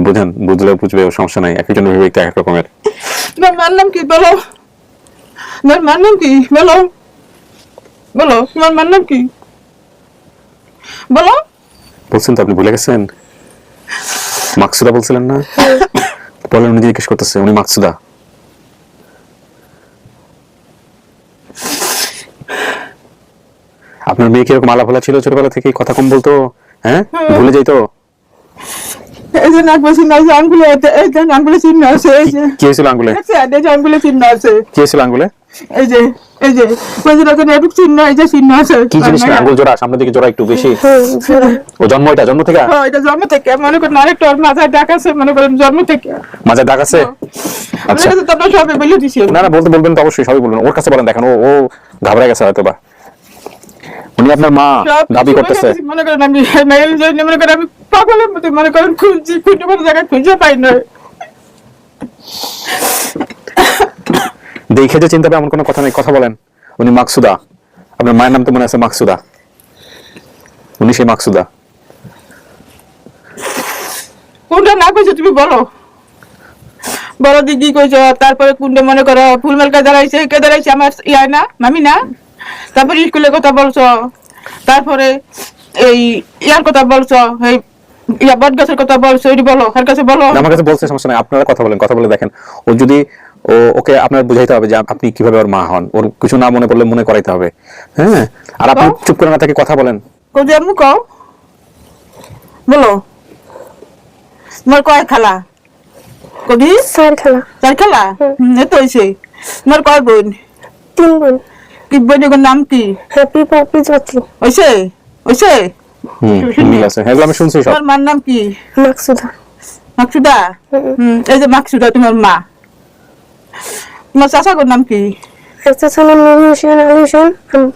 বুঝেন, বুঝলে বুঝবে, সমস্যা নাই। একজনের বিবেকটা এক রকমের। তোমার মার নাম কি বলো? তোমার মার নাম কি বলো? বলো, তোমার মার নাম কি বলো? বলছেন তো আপনি ভুলে গেছেন? মাকসুদা বলছিলেন না? বলেন, উনি জিজ্ঞেস করতেছে, উনি মাকসুদা। আপনার মেয়ে কিরকম আলাভোলা ছিল ছোটবেলা থেকে? কথা কম বলতো? হ্যাঁ, ভুলে যাইতো? এই যে নাক বসে না, আঙ্গুলে, এই যে আঙ্গুলে চিহ্ন আছে। এই যে কি হয়েছিল আঙ্গুলে? এই যে আঙ্গুলে চিহ্ন আছে। কি হয়েছিল আঙ্গুলে? এই যে এটুক চিহ্ন, এই যে চিহ্ন আছে। কি জিনিস? আঙ্গুল জোড়া, সামনের দিকে জোড়া একটু বেশি। ও জন্ম, এটা জন্ম থেকে? এটা জন্ম থেকে। মনে করেন আরেকটা ওর মাথায় ডাক আছে, মনে করেন জন্ম থেকে। মাঝে দাগ আছে? আচ্ছা, তোমরা সবাই বলে দিছি। না না, বলতে বলবেন তো অবশ্যই, সবই বলবেন। ওর কাছে বলেন, দেখেন ও ঘাবড়ে গেছে হয়তো বা। উনি আপনার মা দাবি করতেছে। মনে করেন আমি মেয়ের জন্য, মনে করেন আমি পাগলের মতো, মনে করেন খুঁজছি, খুঁজে কোনো জায়গায় খুঁজে পাই না। দেখে যে চিন্তা পাবে এমন কোনো কথা নেই। কথা বলেন। উনি মাকসুদা, আপনার মায়ের নাম তো মনে আছে মাকসুদা, উনি সেই মাকসুদা। কোনটা না কইছো তুমি বলো, বড় দিদি কইছো, তারপরে কোনটা মনে করো ফুলমালকা দাঁড়াইছে, কে দাঁড়াইছে আমার ইয়া না মামি না, তারপরে স্কুলের কথা বলছো, তারপরে এই ইয়ার কথা বলছো, এই ইয়া বট গাছের কথা বলছো, এটি বলো কার কাছে বলো। আমার কাছে বলছে সমস্যা নাই, আপনারা কথা বলেন, কথা বলে দেখেন। ও যদি ওকে আপনার বুঝাইতে হবে যে আপনি কিভাবে ওর মা হন, ওর কিছু না মনে পড়লে মনে করাইতে হবে। হ্যাঁ, আর আপনি চুপ করে না থেকে কথা বলেন। কোথায় আম্মু কও বলো, তোমার কয় খালা? কবি স্যার খেলা চার খালা, এত হয়েছে। তোমার কয় বোন? 3 বোন। কি বোনের নাম কি? হ্যাপি পাপি জ্যোতি হয়েছে হয়েছে। মিল আছে, এগুলো আমি শুনছি সব। তোমার মার নাম কি? মাকসুদা। মাকসুদা? এই যে মাকসুদা তোমার মা। তোমার চাচাগোর নাম কি? একটা ছিল নূর হোসেন আলী হোসেন,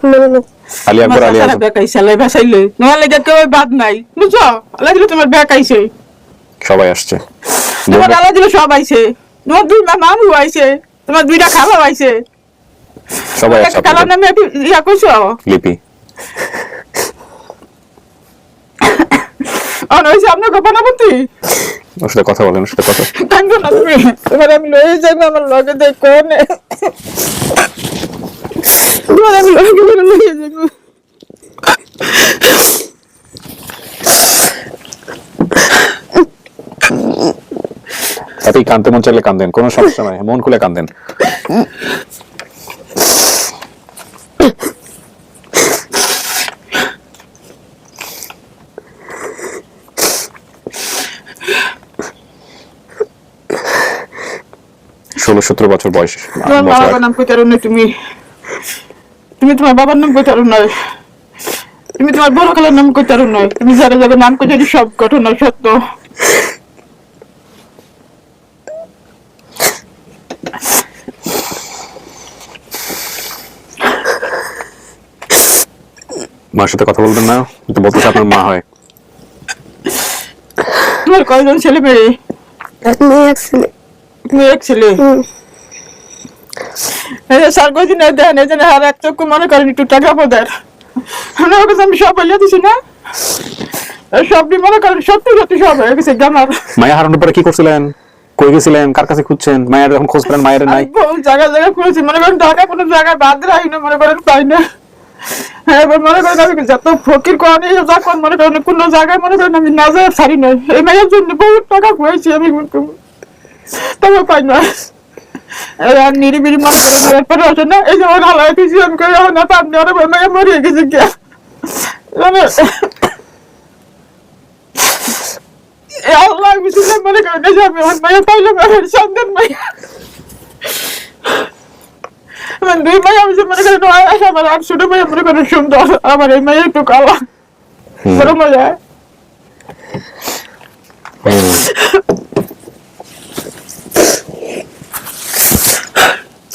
মনে নেই। আলী আকবর, আলী আকবর। বেকাইছে লাই ভাসাইলে তোমার লেগে কেউ বাদ নাই, বুঝছো? লাগলে তোমার বেকাইছে, সবাই আসছে, তোমার আলা দিলে সব আইছে, তোমার 2 মামু আইছে, তোমার 2টা খালা আইছে, সবাই আসছে। খালার নামে একটু ইয়া কইছো লিপি। আর হয়েছে আপনার গোপনাপতি। ওর সাথে কথা বলেন, ওর সাথে কথা। কান্দো না তুমি, তোমার আমি লয়ে যাবো আমার লগে দেখ কোনে, তোমার আমি লগে লয়ে যাবো। তাতেই কান্দতে মন চাইলে কান্দেন, কোনো সমস্যা নাই, মন খুলে কান্দেন। ষোলো 17 বছর বয়স। তোমার বাবার নাম কই তারুণ তুমি, তুমি তোমার বাবার নাম কই তারুণ নয়, তুমি তোমার বড় খালার নাম কই তারুণ নয়, তুমি যারা যারা নাম কই জানি সব ঘটনা সত্য। মার সাথে কথা বলবেন না, তো বলতেছে আপনার মা হয়। তোমার কয়জন ছেলে মেয়ে? এক মেয়ে এক ছেলে। তুমি এক ছেলে? স্যার কদিন দেন এই জন্য আর এক চক্ষু মনে করেন একটু টাকা পদের, আমি সব বলিয়া দিছি না, সবই মনে করেন সত্যি সত্যি সব হয়ে গেছে আমার। মায়া হারানোর পরে কি করছিলেন, কই গেছিলেন, কার কাছে খুঁজছেন? মায়ের যখন খোঁজ পেলেন মায়ের নাই? বহু জায়গায় জায়গায় খুঁজেছি, মনে করেন ঢাকা কোনো জায়গায় বাদ রাখি না, মনে করেন পাই না। হ্যাঁ, এবার মনে করেন আমি যত ফকির করি যখন মনে করেন কোন জায়গায় মনে করেন আমি না যায় ছাড়ি নয়, এই মায়ের জন্য বহুত টাকা খুঁজেছি আমি, তবে পাই না। আর নিরিবিরি মনে করেন এরপরে আসে না, এই যেমন হালাই দিয়েছি আমি কই না আপনি আরো মায়া মরিয়ে গেছে কে জানে। আল্লাহ বিশেষ মনে করেন এই যে আমি আমার মায়া পাইলাম, আমার সন্তান মায়া, আমার 2 মায়া আমি যে মনে করেন আমার আর ছোট মায়া মনে করেন সুন্দর, আমার এই মায়া একটু কালা, বড় মায়া।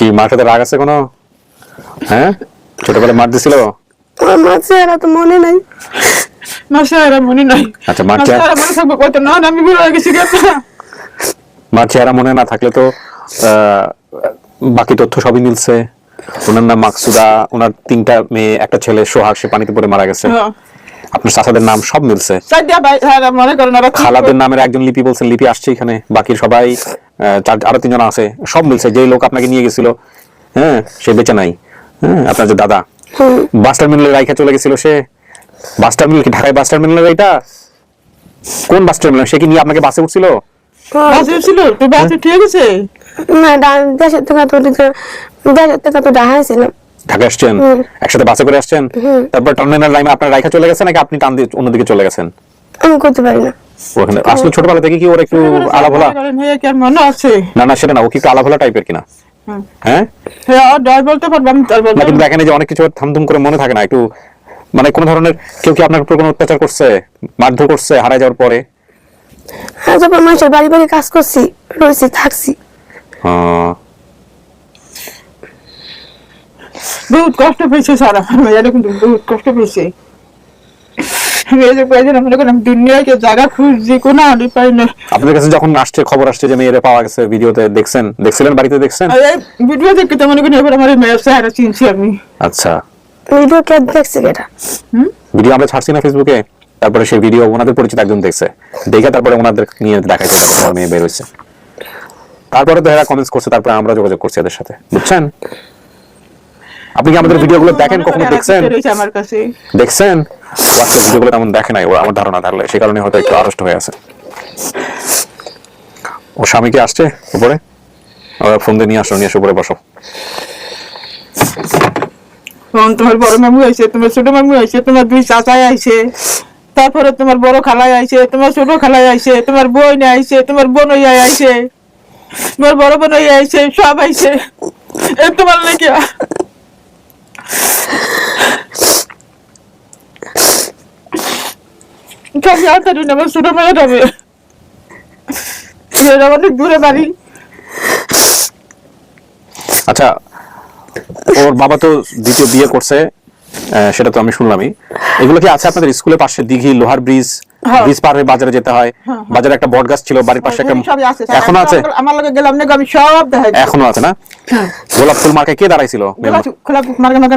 কি মার সাথে রাগ আছে কোনো? হ্যাঁ, ছোটবেলায় মার দিছিল? আমার মা চেহারা তো মনে নাই। মাসেরা মনে নাই। আচ্ছা, মার চেহারা মাসেরা মনে থাকবে কত না, আমি ভুলে গেছি কেন? মার চেহারা মনে না থাকলে তো বাকি তথ্য সবই মিলছে। ওনার নাম মাকসুদা, ওনার 3টা মেয়ে, একটা ছেলে সোহাগ, সে পানিতে পড়ে মারা গেছে। আপনার চাচাদের নাম সব মিলছে। মনে করেন খালাদের নামের একজন লিপি বলছেন, লিপি আসছে এখানে, বাকি সবাই আরো 3 জন আছে, সব মিলছে। যে লোক আপনাকে নিয়ে গেছিল, হ্যাঁ, সে বেঁচে নাই। হ্যাঁ, আপনার যে দাদা বাস টার্মিনালে রাইখা চলে গেছিল, সে বাস টার্মিনাল কি ঢাকায় বাস টার্মিনাল? এটা কোন বাস টার্মিনাল? সে কি নিয়ে আপনাকে বাসে উঠছিল? বাসে ছিল তো, বাসে ঠিক আছে না, দেশের থেকে তো ঢাকা ছিলাম। ঢাকা আসছেন, একসাথে বাসে করে আসছেন, তারপর টার্মিনাল লাইনে আপনার রাইখা চলে গেছেন নাকি আপনি টান দিয়ে অন্যদিকে চলে গেছেন? আমি করতে পারি না। ওখানে আসলে ছোটবেলা থেকে কি ওর একটু আলাভোলা? মনে আছে না না, সেটা না, ও কি একটু আলাভোলা টাইপের কিনা? হ্যাঁ, বলতে পারবো আমি, না কিন্তু দেখেন যে অনেক কিছু থামথুম করে মনে থাকে না, একটু মানে কোন ধরনের কেউ কি আপনার উপর কোনো অত্যাচার করছে, মারধর করছে হারায় যাওয়ার পরে? যখন মানুষের বাড়ি বাড়ি কাজ করছি, রয়েছি, থাকছি। বহুত কষ্ট পেয়েছে সারা মেয়েরা, কিন্তু বহুত কষ্ট পেয়েছে। আপনার কাছে যখন আসছে খবর আসছে যে মেয়েরা পাওয়া গেছে, ভিডিওতে দেখছিলেন, বাড়িতে দেখছেন? ভিডিও দেখতে মনে করি এবার আমার মেয়ের চেহারা চিনছি আমি। আচ্ছা, ভিডিও কে দেখছে কেটা? ভিডিও আমরা ছাড়ছি না ফেসবুকে, তারপরে সেই ভিডিও ওনাদের পরিচিত একজন দেখছে, দেখে তারপরে ওনাদের নিয়ে দেখাইছে দেখো তোমার মেয়ে বের হয়েছে। তারপরে তো এরা কমেন্টস করছে, তারপরে আমরা যোগাযোগ করছি এদের সাথে, বুঝছেন? আপনি কি আমাদের ভিডিওগুলো দেখেন, কখনো দেখছেন? আমার কাছে দেখছেন? আজকে ভিডিওগুলো তেমন দেখে নাই, ওরা আমার ধারণা ধারলে সেই কারণে হয়তো একটু আড়ষ্ট হয়ে আছে। ও স্বামী কি আসছে উপরে? ফোন দিয়ে নিয়ে আসো, নিয়ে এসে উপরে বসো। তোমার বড় মামু আইছে, তোমার ছোট মামু আইছে, তোমার দুই চাচাই আইছে, তারপরে তোমার বড় খালাই আইছে, তোমার ছোট খালাই আইছে, তোমার বোন আইছে, তোমার বোন আইছে, তোমার বড় বোন আইছে, সব আইছে তোমার লেগে। আমার ছোট মেয়ে যাবে, অনেক দূরে বাড়ি। আচ্ছা, ওর বাবা তো দ্বিতীয় বিয়ে করছে, সেটা তো আমি শুনলামই। এগুলো কি আছে আপনাদের স্কুলের পাশে? দিঘি, লোহার ব্রিজ, ব্রিজ পার হয়ে বাজারে যেতে হয়, বাজারে একটা বট গাছ ছিল, বাড়ির পাশে একটা, এখনো আছে? আমার লগে গেলাম না, আমি সব দেখাই। এখনো আছে না? গোলাপ ফুল মার্কায় কে দাঁড়াইছিল?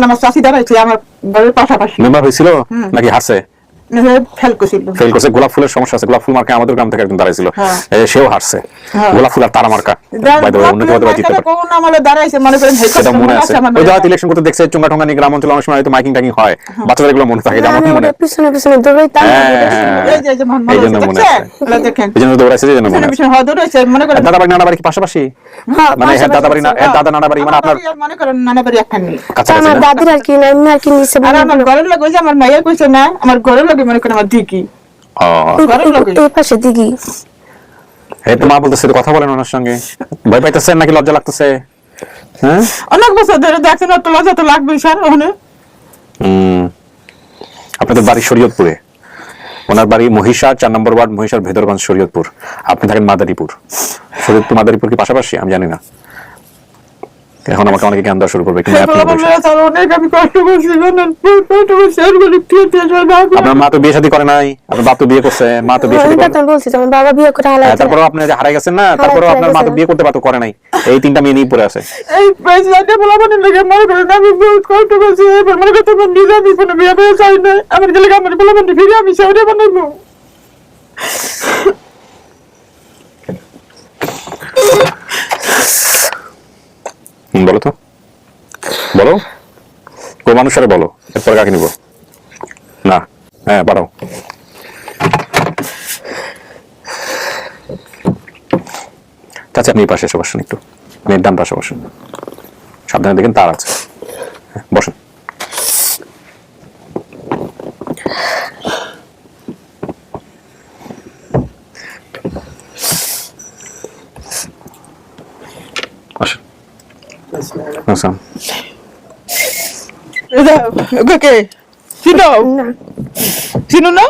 আমার চাষি দাঁড়াইছে আমার বাড়ির পাশাপাশি। মেম্বার হয়েছিল নাকি হারছে? ফেল করছিল। ফেল করছে। গোলাপ ফুলের সমস্যা আছে, গোলাপ ফুল মার্কা আমাদের গ্রাম থেকে একজন দাঁড়াইছিল, সেও হারছে। গোলাপ ফুল আর তারা মার্কা সেটা মনে আছে। ওই জায়গায় ইলেকশন করতে দেখছে চুঙ্গা ঠোঙ্গা নিয়ে গ্রাম অঞ্চলে অনেক সময় হয়তো মাইকিং টাইকিং হয়, বাচ্চাদের এগুলো মনে থাকে, যেমন মনে পিছনে পিছনে দৌড়াইতাম, এই জন্য মনে আছে, এই জন্য দৌড়াইছে, এই জন্য মনে আছে। দাদা বাড়ি নানা বাড়ি কি পাশাপাশি? মানে হ্যাঁ দাদা বাড়ি না, দাদা নানা বাড়ি মানে আপনার মনে করেন নানা বাড়ি একখানে। কাছাকাছি আমার না? দাদির আর কি নাম আর কি নিচে আর আমার ঘরের লোক ওই যে আমার মাইয়া কইছে না, আমার ঘরের লোকে মনে করেন আমার দিকি এই পাশে দিঘি। এই তো মা বলতেছে, কথা বলেন ওনার সঙ্গে, ভয় পাইতেছেন নাকি লজ্জা লাগতেছে? হ্যাঁ, অনেক বছর ধরে দেখছেন, তো লজ্জা তো লাগবে স্যার। ওখানে আপনাদের বাড়ি শরীয়তপুরে, ওনার বাড়ি মহিষার 4 নম্বর ওয়ার্ড, মহিষার ভেদরগঞ্জ, শরীয়তপুর। আপনি থাকেন মাদারীপুর। শরীয়তপুর মাদারীপুর কি পাশাপাশি? আমি জানি না, এখন আমাকে অনেকে জ্ঞান দেওয়া শুরু করবে। আপনার মা তো বিয়ে শাদী করে নাই, আপনার বাপ তো বিয়ে করছে, মা তো বিয়ে শাদী করে। বলছি আমার বাবা বিয়ে করে হালাই। তারপরেও আপনি যে হারাই গেছেন না, তারপরেও আপনার মা তো বিয়ে করতে পারতো, করে নাই। এই 3টা মেয়ে নিয়ে পড়ে আছে। এই প্রেসিডেন্টে বলা মানে লাগে মনে করেন আমি বহুত কষ্ট করছি, এবার মনে করতে আমি নিজে আমি কোনো বিয়ে বিয়ে চাই না, আমার গেলে আমার বলা মানে ফিরে আমি সেটা বানাইবো। বলো তো, বলো কোন মানুষের বলো, এরপর কাকে নিব না? হ্যাঁ পাঠাও। চাচা আপনি পাশে এসে বসেন, একটু মেয়ের ডান পাশে বসেন, সাবধানে দেখেন তার আছে। বসেন। আচ্ছা, ওকে চিনো চিনো না?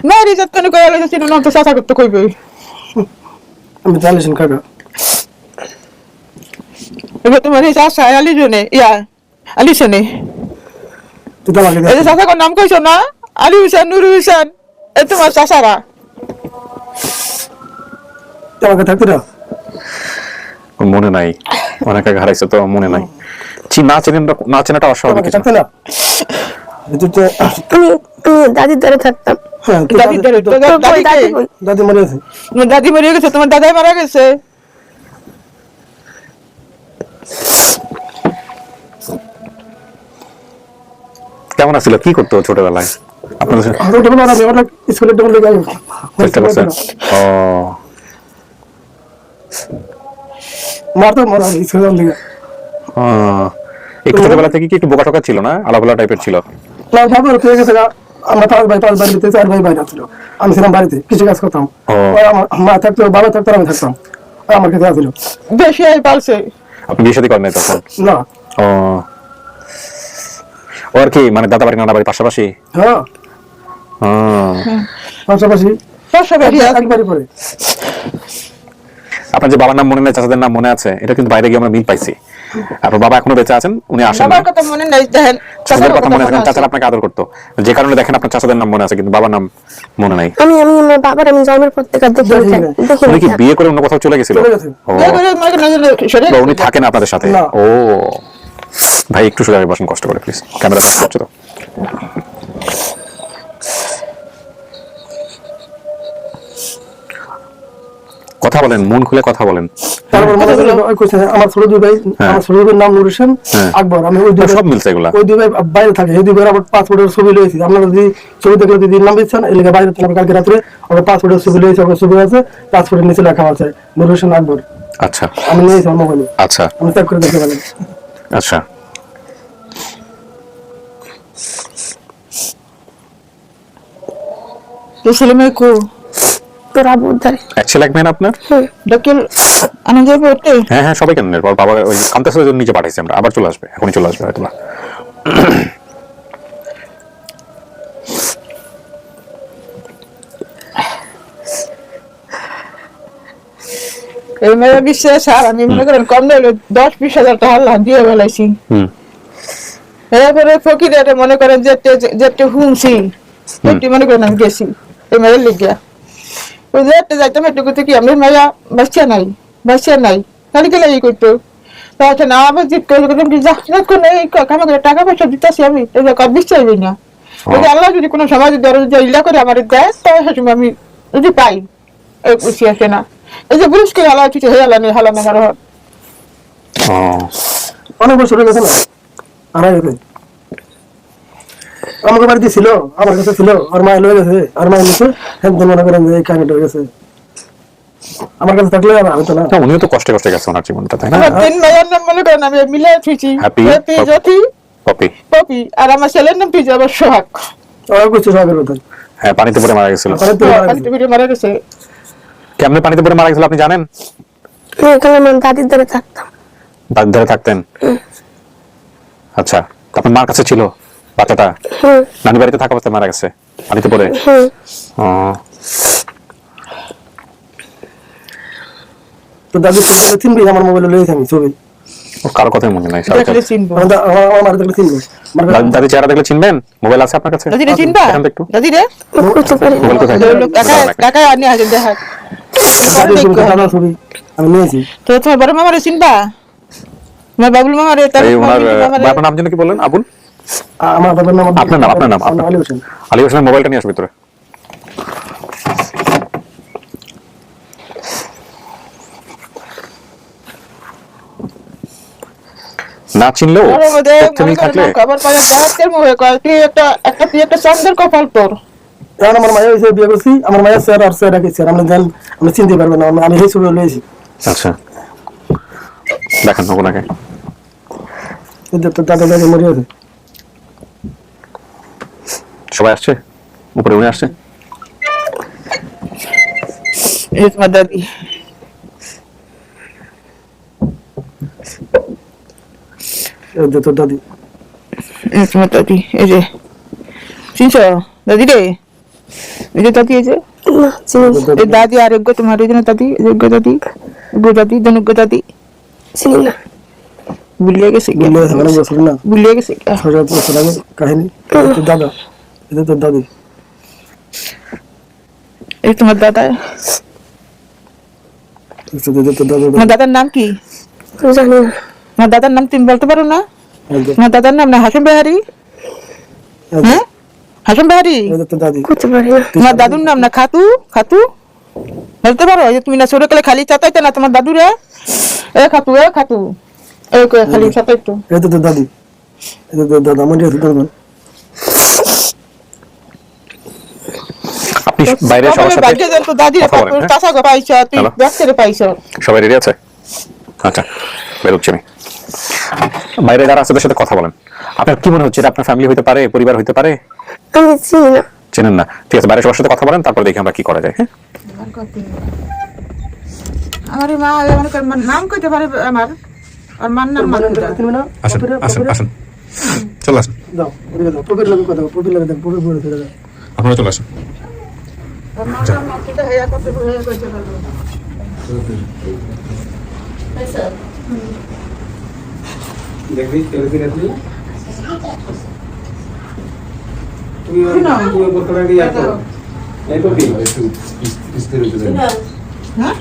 না রিজাত কেন কইলে চিনো না? তো চাচা করতে কইবে। আমি জানিস কাকা, এবার তোমার এই চাচা আলি জনে ইয়া আলি শনে, তুই তো আমাকে এই যে চাচা কোন নাম কইছো না? আলী হোসেন, নুরু হোসেন, এ তোমার চাচারা। আমাকে থাকতে দাও। মনে নাই, অনেক আগে হারাইছে তো মনে নাই। না চেনাটা অস্বাভাবিক কিছু। থাকতে না, আমি দাদির দ্বারা থাকতাম। দাদি মরে আছে। তোমার দাদি মরে গেছে, তোমার দাদাই মারা গেছে। কেমন আছিল, কি করতো ছোটবেলায় আপনাদের? স্কুলের ডবল মারতো মরা স্কুলের দিকে। একটু ছোটবেলা থেকে কি একটু বোকা টোকা ছিল না, আলাপলা টাইপের ছিল? না ভাবো ঠিক আছে, আমরা 5 ভাই 4 ভাই বাইরে ছিল, আমি ছিলাম বাড়িতে কিছু কাজ করতাম। আমার মা থাকতো, বাবা থাকতো, আমি থাকতাম, আমার কাছে আসছিল। বেশি পালছে। আপনি বিয়ে শাদী করেন নাই তখন? না। ওর কি মানে দাদা বাড়ি নানা বাড়ি পাশাপাশি? হ্যাঁ পাশাপাশি একবারই পরে। আপনার যে বাবার নাম মনে নেই, চাচাদের নাম মনে আছে, এটা কিন্তু বাইরে গিয়ে আমরা মিল পাইছি। আপনার বাবা এখনো বেঁচে আছেন, উনি আসেন না। বাবার কথা মনে নাই, দেখেন চাচাদের কথা মনে আছে, চাচারা আপনাকে আদর করতো, যে কারণে দেখেন আপনার চাচাদের নাম মনে আছে কিন্তু বাবার নাম মনে নাই। আমি আমার বাবার আমি জন্মের পর থেকে দেখি। উনি কি বিয়ে করে অন্য কোথাও চলে গেছিল? চলে গেছে। উনি থাকেন আপনাদের সাথে? ও ভাই একটু সোজা হয়ে বসেন কষ্ট করে প্লিজ, ক্যামেরা কাজ করছে তো। কথা বলেন, মন খুলে কথা বলেন। তারপর মনে করেন ওই কইছে আমার ছোট দুই ভাই, আমার ছোট ভাইয়ের নাম নুর হোসেন, আকবর। আমি ওই দুই সব মিলছে এগুলা। ওই দুই ভাই বাইরে থাকে, এই দুই ভাইয়ের আবার পাসপোর্টের ছবি লইছি। আপনারা যদি ছবি দেখলে যদি নাম দিচ্ছেন এই লেগে বাইরে থেকে কালকে রাত্রে আমার পাসপোর্টের ছবি লইছি, আমার ছবি আছে, পাসপোর্টের নিচে লেখা আছে নুর হোসেন আকবর। আচ্ছা আমি নিয়েছি আমার মোবাইলে, আচ্ছা আমি চেক করে দেখতে পারেন। আচ্ছা ছেলে মেয়ে কো তোর আবু ধারে এক ছেলে এক মেয়ে না আপনার? ডাক্তার আনন্দ পড়তে হ্যাঁ হ্যাঁ সবাই কেন, বাবা ওই কান্তাসের জন্য নিচে পাঠাইছি আমরা, আবার চলে আসবে, এখনই চলে আসবে হয়তো। এই মেয়ে বিশ্বাস আর আমি মনে করেন কম না 10-20 হাজার টাকা আল্লাহ দিয়ে বেলাইছি। এরপরে ফকির এটা মনে করেন যেতে হুমছি একটু মনে করেন আমি গেছি এই মেয়ের লিগিয়া ওই যে যাইতাম একটু করতে কি আমি মেয়া বাচ্চা নাই খালি গেলে এই করতো তাহলে না আবার জিত করে কোনো আমাকে টাকা পয়সা দিতেছি আমি এই যে কর চাইবি না ওই যে আল্লাহ যদি কোনো সমাজ যদি ইল্লা করে আমার দেয় তাহলে সেসময় আমি যদি পাই এই খুশি আসে না। এই যে বুঝ করে হালা হচ্ছে হয়ে হালা না কারো অনেক বছর হয়ে গেছে না, আড়াই গেছে। আমাকে বাড়িতে ছিল, আমার কাছে ছিল, আর মায়ের লয়ে গেছে, আর মায়ের নিচে একদম মনে করেন যে এই কাহিনীটা হয়ে গেছে। আমার কাছে থাকলে আর হতো না। উনিও তো কষ্টে কষ্টে গেছে ওনার জীবনটা, তাই না? আমার তিন মেয়ের নাম মনে করেন আমি মিলে থুইছি হ্যাপি, জ্যোতি, পপি, পপি, আর আমার ছেলের নাম থুইছি আবার সোহাগ। আর কিছু সবের কথা হ্যাঁ পানিতে পড়ে মারা গেছিল। পানিতে ভিডিও মারা গেছে। কেমনে পানিতে পড়ে মারা গেছিল আপনি জানেন? আমি এখানে আমার দাদির ধারে থাকতাম। দাদির ধারে থাকতেন? আচ্ছা, আপনার মার কাছে ছিল বাচ্চাটা? নানি বাড়িতে থাকা অবস্থায় মারা গেছে পানিতে পড়ে? তো দাদু চিনবি আমার মোবাইলে লইছি আমি ছবি, ও কারো কথাই মনে নাই। দেখলে চিনবো। আমার দেখলে চিনবো। দাদি চেহারা দেখলে চিনবেন? মোবাইল আছে আপনার কাছে? দাদি রে চিনবা? দেখান তো একটু। দাদি রে করতে পারি না। মোবাইল কোথায়? কাকা আনি আগে দেখা দাদা ছবি আমি নিয়েছি। তো তোমার বড় মামারে চিনবা? আমার বাবুল মামারে তার এই ওনার আপনার নাম যেন কি বললেন? আবুল? আমার বাবার নাম আপনার নাম আলী হোসেন। আলী হোসেনের মোবাইলটা নিয়ে আসবে ভিতরে। না চিনলেও তথ্য মিল থাকলে খবর পাওয়া যাচ্ছে মুখে কয় তুই একটা চন্দ্রের কপাল তোর। এখন আমার মায়ের হয়েছে বিয়ে করছি, আমার মায়ের স্যার আর স্যার রাখি স্যার আমরা জান আমরা চিনতে পারবো না, আমি সেই ছবি লইছি। আচ্ছা দেখেন ওনাকে। দাদা দাদা মরে আছে, সবাই আসছে উপরে, উনি আসছে। এই তোমার দাদি, তোর দাদি, এই তোমার দাদি, এই যে চিনছ দাদি রে, এই যে দাদি, এই যে না, চিনি না। এই দাদি আর যোগ্য তোমার এই জন্য দাদি, যোগ্য দাদি, জনজ্ঞ দাদি চিনি না। ভুলিয়ে গেছে অনেক বছর না, ভুলিয়ে গেছে 6-7 বছর আগে কাহিনী। তোর দাদা, এটা তোর দাদি, এই তোমার দাদা। তোর দাদা তোমার দাদার নাম কি? জানি না। তোমার দাদার নাম তুমি বলতে পারো না? তোমার দাদার নাম না হাসিম বেহারি? হ্যাঁ হাসিম বেহারি। তোর দাদি, করতে পারি না। তোমার দাদুর নাম না খাতু? খাতু বলতে পারো? এই যে তুমি না ছোট কালে খালি চাতাইতে না তোমার দাদুরে, এ খাতু এই কই খালি চাতাইতো। এটা তোর দাদি, এটা তোর দাদা মরে আছে তোর। আপনি বাইরে সবার সাথে বাড়িতে যান তো দাদিরে কথা বলেন, হ্যাঁ? চাচা গো পাইছো তুই হ্যালো? ব্যাকরে পাইছো। সবাই রেডি আছে? আচ্ছা বেরোচ্ছি আমি। বাইরে যারা আছে তাদের সাথে কথা বলেন। আপনার কি মনে হচ্ছে এটা আপনার ফ্যামিলি হতে পারে, পরিবার হতে পারে? আমি চিনি না। চেনেন না? ঠিক আছে, বাইরে সবার সাথে কথা বলেন, তারপর দেখি আমরা কি করা যায়। হ্যাঁ আমার মা আমার নাম কইতে পারে, আমার আর মান নাম আসেন আসেন আসেন, চলে আসেন, যাও ওদিকে যাও, পকেট লাগে কথা, পকেট লাগে দেখ, পকেট পড়ে ফেলে দাও। আপনারা চলে আসেন। দেখবি তুমি বলতে পারবি এত এত কি বিস্তারিত জানি। হ্যাঁ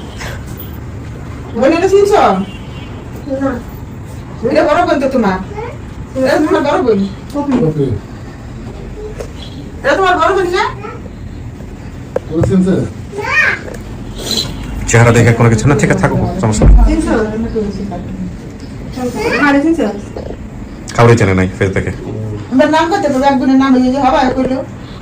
বলে না চিনছ? এটা বড় কোন তো তোমার তোমার বড় বোন এটা তোমার বড় বোন না চেহারা দেখে কোনো কিছু না, ঠিক আছে, থাকো, সমস্যা নেই। কাউরে চেনে নাই ফেস দেখে। আমার নাম কত বড় একজনের নাম এই যে হবা কইলো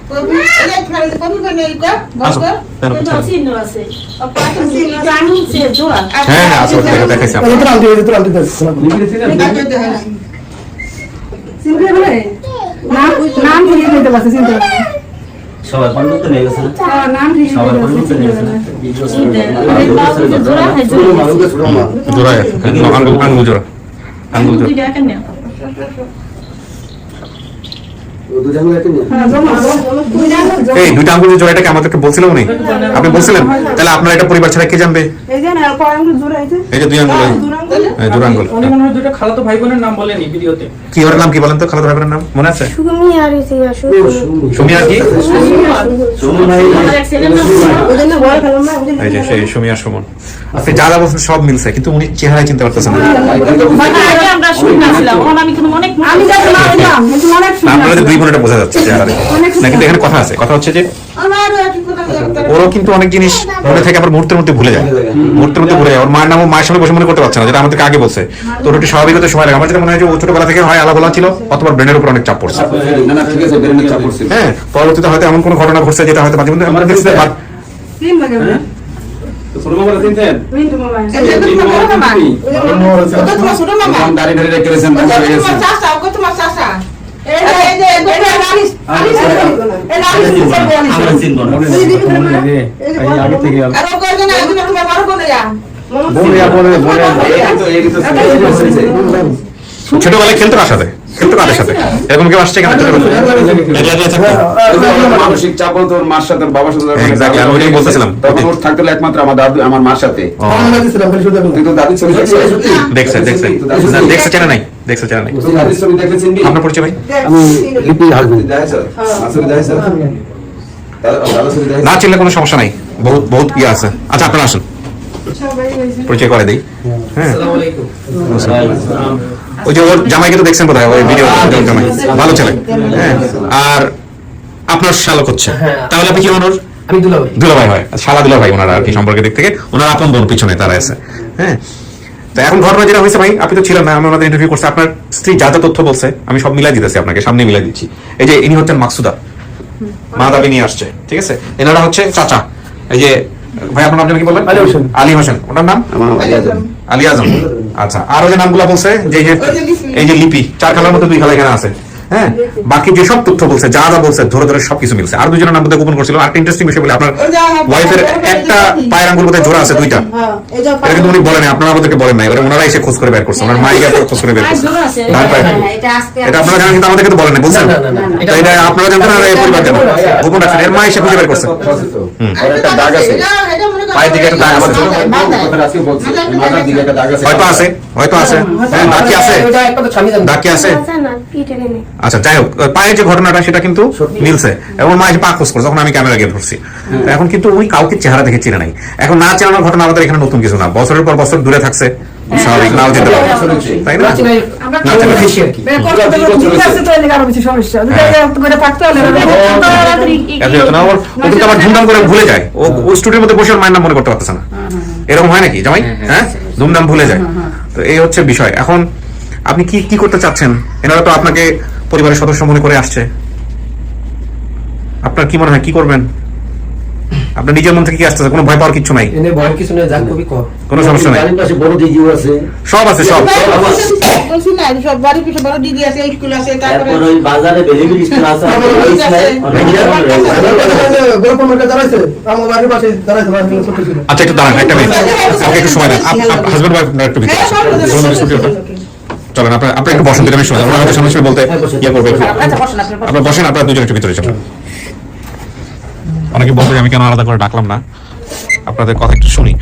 কবি এই এখানে কবি বনে এই কর আসো, বস কেন পিছনে? চিহ্ন আছে অপারেশন চিহ্ন জানি সে জোড়া হ্যাঁ হ্যাঁ, আসো, দেখাইছি এই তো আনতে চিনতে বলে নাম নাম ঠিক নিতে পারছে চিনতে পারছে সবাই বন্ধুত্ব নিয়ে গেছে না? নাম ঠিক সবাই নিতে বন্ধুত্ব পারছে নিয়ে গেছে না? জোড়া হয় জোড়া জোড়ায় আঙ্গুল জোড়া, আঙ্গুল জোড়া। এই দুইটা আঙ্গুলের জোড়াটাকে আমাদেরকে বলছিল উনি, আপনি বলছিলেন, তাহলে আপনার এটা পরিবার ছাড়া কে জানবে? এই যে না পরাঙ্গ জোড়া আছে এই যে দুই আঙ্গুল, এই জোড়া আঙ্গুল। উনি মনে হয় দুটো খালাতো ভাই বোনের নাম বলেনি ভিডিওতে। কি ওর নাম কি বলেন তো, খালাতো ভাই বোনের নাম মনে আছে? সুমি আর সুমি আর কি? আমার এক ছেলের নাম ওদের না বড় খেলাম না ওদের এই যে সেই সুমি আর সুমন। আপনি যা যা বলছেন সব মিলছে, কিন্তু উনি চেহারা চিনতে পারতেছেন না। মানে আগে আমরা শুনছিলাম এখন আমি কিন্তু অনেক আমি দেখলাম কিন্তু অনেক না, আপনাদের দুই বোনেরটা বোঝা যাচ্ছে চেহারা দেখে। না, কিন্তু এখানে কথা আছে, কথা হচ্ছে যে আমার একটু কথা ওরও কিন্তু অনেক জিনিস মনে থেকে আবার মুহূর্তের মধ্যে ভুলে যায়, মুহূর্তের মধ্যে ভুলে যায়। ওর মায়ের নাম ও মায়ের সামনে বসে মনে করতে পারছে না, যেটা আমাদেরকে আগে বলছে। তো ওর একটু স্বাভাবিক হতে সময় লাগে। আমার যেটা মনে হয় যে ও ছোটবেলা থেকে হয় আলাদা ছিল, অথবা ব্রেনের উপর অনেক চাপ পড়ছে। না না, ঠিক আছে, বেরেনের চাপ পড়ছে। হ্যাঁ, পরবর্তীতে হয়তো এমন কোনো ঘটনা ঘটছে যেটা হয়তো মাঝে মধ্যে আমরা দেখছি যে তিন লাগে ছোট মামা চিনতেন? মিন্টু মামা এটা তোমার বড় মামা ওটা তোমার ছোট মামা দাঁড়িয়ে দাঁড়িয়ে রেখে গেছেন, বড় হয়ে গেছে। তোমার চাচা ওটা তোমার চাচা এই যে এটা রানিস এই আমরা চিনব না। আগে থেকে আর ও কই না একদিন তোমার বড় বোন ইয়া এই তো ছোটবেলায় খেলতো কার সাথে, খেলতো কাদের সাথে, এরকম কেউ আসছে কেন? মানসিক চাপ হতো ওর মার সাথে, ওর বাবার সাথে। Exactly, আমি ওটাই বলতেছিলাম। তখন ওর থাকতো একমাত্র আমার দাদু, আমার মার সাথে। তুই তো দাদির ছবি দেখছিস? দেখছে দেখছে দেখছে, চেনা নাই, দেখছে চেনা নাই। তুই দাদির ছবি দেখলে চিনবি? আপনার পরিচয় ভাই? লিপি হাসবেন্ড দেখেছ? আসলে দেখেছ? দাদা ছবি দেখেছ? না চিনলে কোনো সমস্যা নাই, বহুত বহুত ইয়ে আছে। আচ্ছা, আপনারা আসুন, পরিচয় করে দিই। হ্যাঁ, আসসালামু আলাইকুম। ওই যে ওর জামাইকে তো দেখছেন বোধহয়, ওই ভিডিও জামাই ভালো ছেলে। হ্যাঁ, আর আপনার শালক হচ্ছে, তাহলে আপনি কি হন? ওর আমি দুলাভাই। দুলাভাই হয়, শালা দুলাভাই ওনারা আর কি সম্পর্কের দিক থেকে, ওনার আপন বোন পিছনে তারা আছে। হ্যাঁ, তো এখন ঘটনা যেটা হয়েছে ভাই, আপনি তো ছিলেন না, আমি ওনাদের ইন্টারভিউ করছি। আপনার স্ত্রী যা যা তথ্য বলছে আমি সব মিলাই দিতেছি, আপনাকে সামনে মিলাই দিচ্ছি। এই যে ইনি হচ্ছেন মাকসুদা, মা দাবি নিয়ে আসছে, ঠিক আছে? এনারা হচ্ছে চাচা। এই যে ভাই, আপনার নাম কি বললেন? আলী হোসেন। ওনার নাম আলী আজম। আচ্ছা, আরো যে নামগুলো বলছে, যে এই যে লিপি, 4 খালার মধ্যে 2 খালা এখানে আছে। হ্যাঁ, বাকি যে সব তথ্য বলছে, যা যা বলছে ধরে ধরে সবকিছু মিলছে। আর 2 জনের নাম বোধহয় গোপন করছিল। আর একটা ইন্টারেস্টিং বিষয় বলে, আপনার ওয়াইফের একটা পায়ের আঙ্গুল বোধহয় জোড়া আছে, 2টা। এটা কিন্তু উনি বলেন, আপনারা আমাদেরকে বলেন নাই, ওনারা এসে খোঁজ করে বের করছে, ওনার মা গিয়ে খোঁজ করে বের করছে। ডান পায়ে। এটা আপনারা জানেন, কিন্তু আমাদেরকে তো বলেন নাই, বলছেন? তো এটা আপনারা জানতেন আর এই পরিবার জানেন, গোপন রাখছেন। এর মা এসে খুঁজে বের করছে। ওর একটা দাগ আছে, পায়ের দিকে একটা দাগ আছে। আজকে বলছি, মাথার দিকে একটা দাগ আছে। হয়তো আছে, হয়তো আছে। হ্যাঁ, দাগ কি আছে? এটা একমাত্র স্বামী জানে। দাগ কি আছে? না পিঠে নেই আচ্ছা, যাই হোক, পায়ের যে ঘটনাটা সেটা কিন্তু মিলছে, এবং মা এসে পা খোঁজ করছে, তখন আমি ক্যামেরা গিয়ে ধরছি। তো এখন কিন্তু ওই কাউকে চেহারা দেখে চিনে নাই। এখন না চেনানোর ঘটনা আমাদের এখানে নতুন কিছু না, বছরের পর বছর দূরে থাকছে, স্বাভাবিক নাও যেতে পারে, তাই না? না চেনা বেশি আর কি। আরো বেশি সমস্যা করে থাকতে হলে এত যত না, ওর ও কিন্তু আবার ধুমধাম করে ভুলে যায়। ও স্টুডিওর মধ্যে বসে ওর মায়ের নাম মনে করতে পারতেছে না। এরকম হয় নাকি জামাই? হ্যাঁ, ধুমধাম ভুলে যায়। তো এই হচ্ছে বিষয়। এখন আপনি কি কি করতে চাচ্ছেন? এনারা তো আপনাকে পরিবারের সদস্য মনে করে আসছে, আপনার কি মনে হয় কি করবেন? আপনার নিজের মন থেকে কি আসতেছে? কোনো ভয় পাওয়ার কিছু নাই, এনে ভয়ের কিছু নেই, যা কবি কর। কোনো সমস্যা নাই, বড় দিদিও আছে, সব আছে, সব। বলছি না সব বাড়ি পিছনে বড় দিদি আছে, স্কুল আছে, তারপরে তারপর ওই বাজারে বেলিবিলি স্টোর আছে। আচ্ছা, একটু দাঁড়ান, একটা মিনিট, আমাকে একটু সময় দেন। হাজবেন্ড ওয়াইফ একটু ভিতরে চলেন, আপনার একটু বসেন, আমি সময় আপনার সামনে সামনে বলতে ইয়ে করবে। আপনার বসেন, আপনার দুজন একটু ভিতরে চলেন। অনেকে বলতে আমি কেন আলাদা করে ডাকলাম না, আপনাদের কথা একটু শুনি।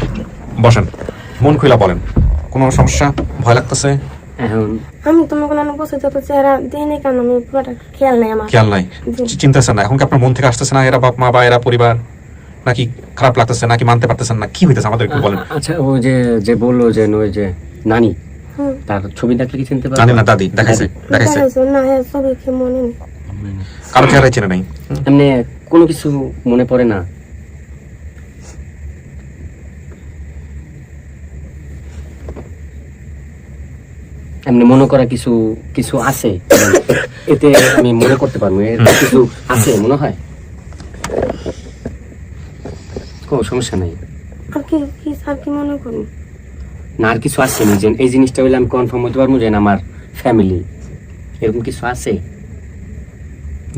বসেন, মন খুলে বলেন, কোনো সমস্যা, ভয় লাগতেছে? আমি তোমাকে অনেক বসে যত চেহারা দিইনি কেন আমি পুরোটা খেয়াল নেই আমার খেয়াল নাই, চিন্তাছেন না? এখন কি আপনার মন থেকে আসতেছে না এরা বাপ মা বা এরা পরিবার, নাকি খারাপ লাগতেছে, নাকি মানতে পারতেছেন না, কি হইতেছে আমাদের একটু বলেন। আচ্ছা, ও যে বললো যে ওই যে নানি, তার ছবি দেখলে কি চিনতে জানি পারবেন? না দাদি দেখাইছে দেখাইছে না হ্যাঁ সবই কি মনে নেই। কারো চেহারা চেনে নাই। এমনি কোনো কিছু মনে পড়ে না? এমনি মনে করা কিছু কিছু আছে এতে আমি মনে করতে পারবো এর কিছু আছে মনে হয়? কোনো সমস্যা নাই আর কি কি স্যার কি মনে করুন? না, আর কিছু আছে যে এই জিনিসটা হইলে আমি কনফার্ম হতে পারবো যে না আমার ফ্যামিলি, এরকম কিছু আছে?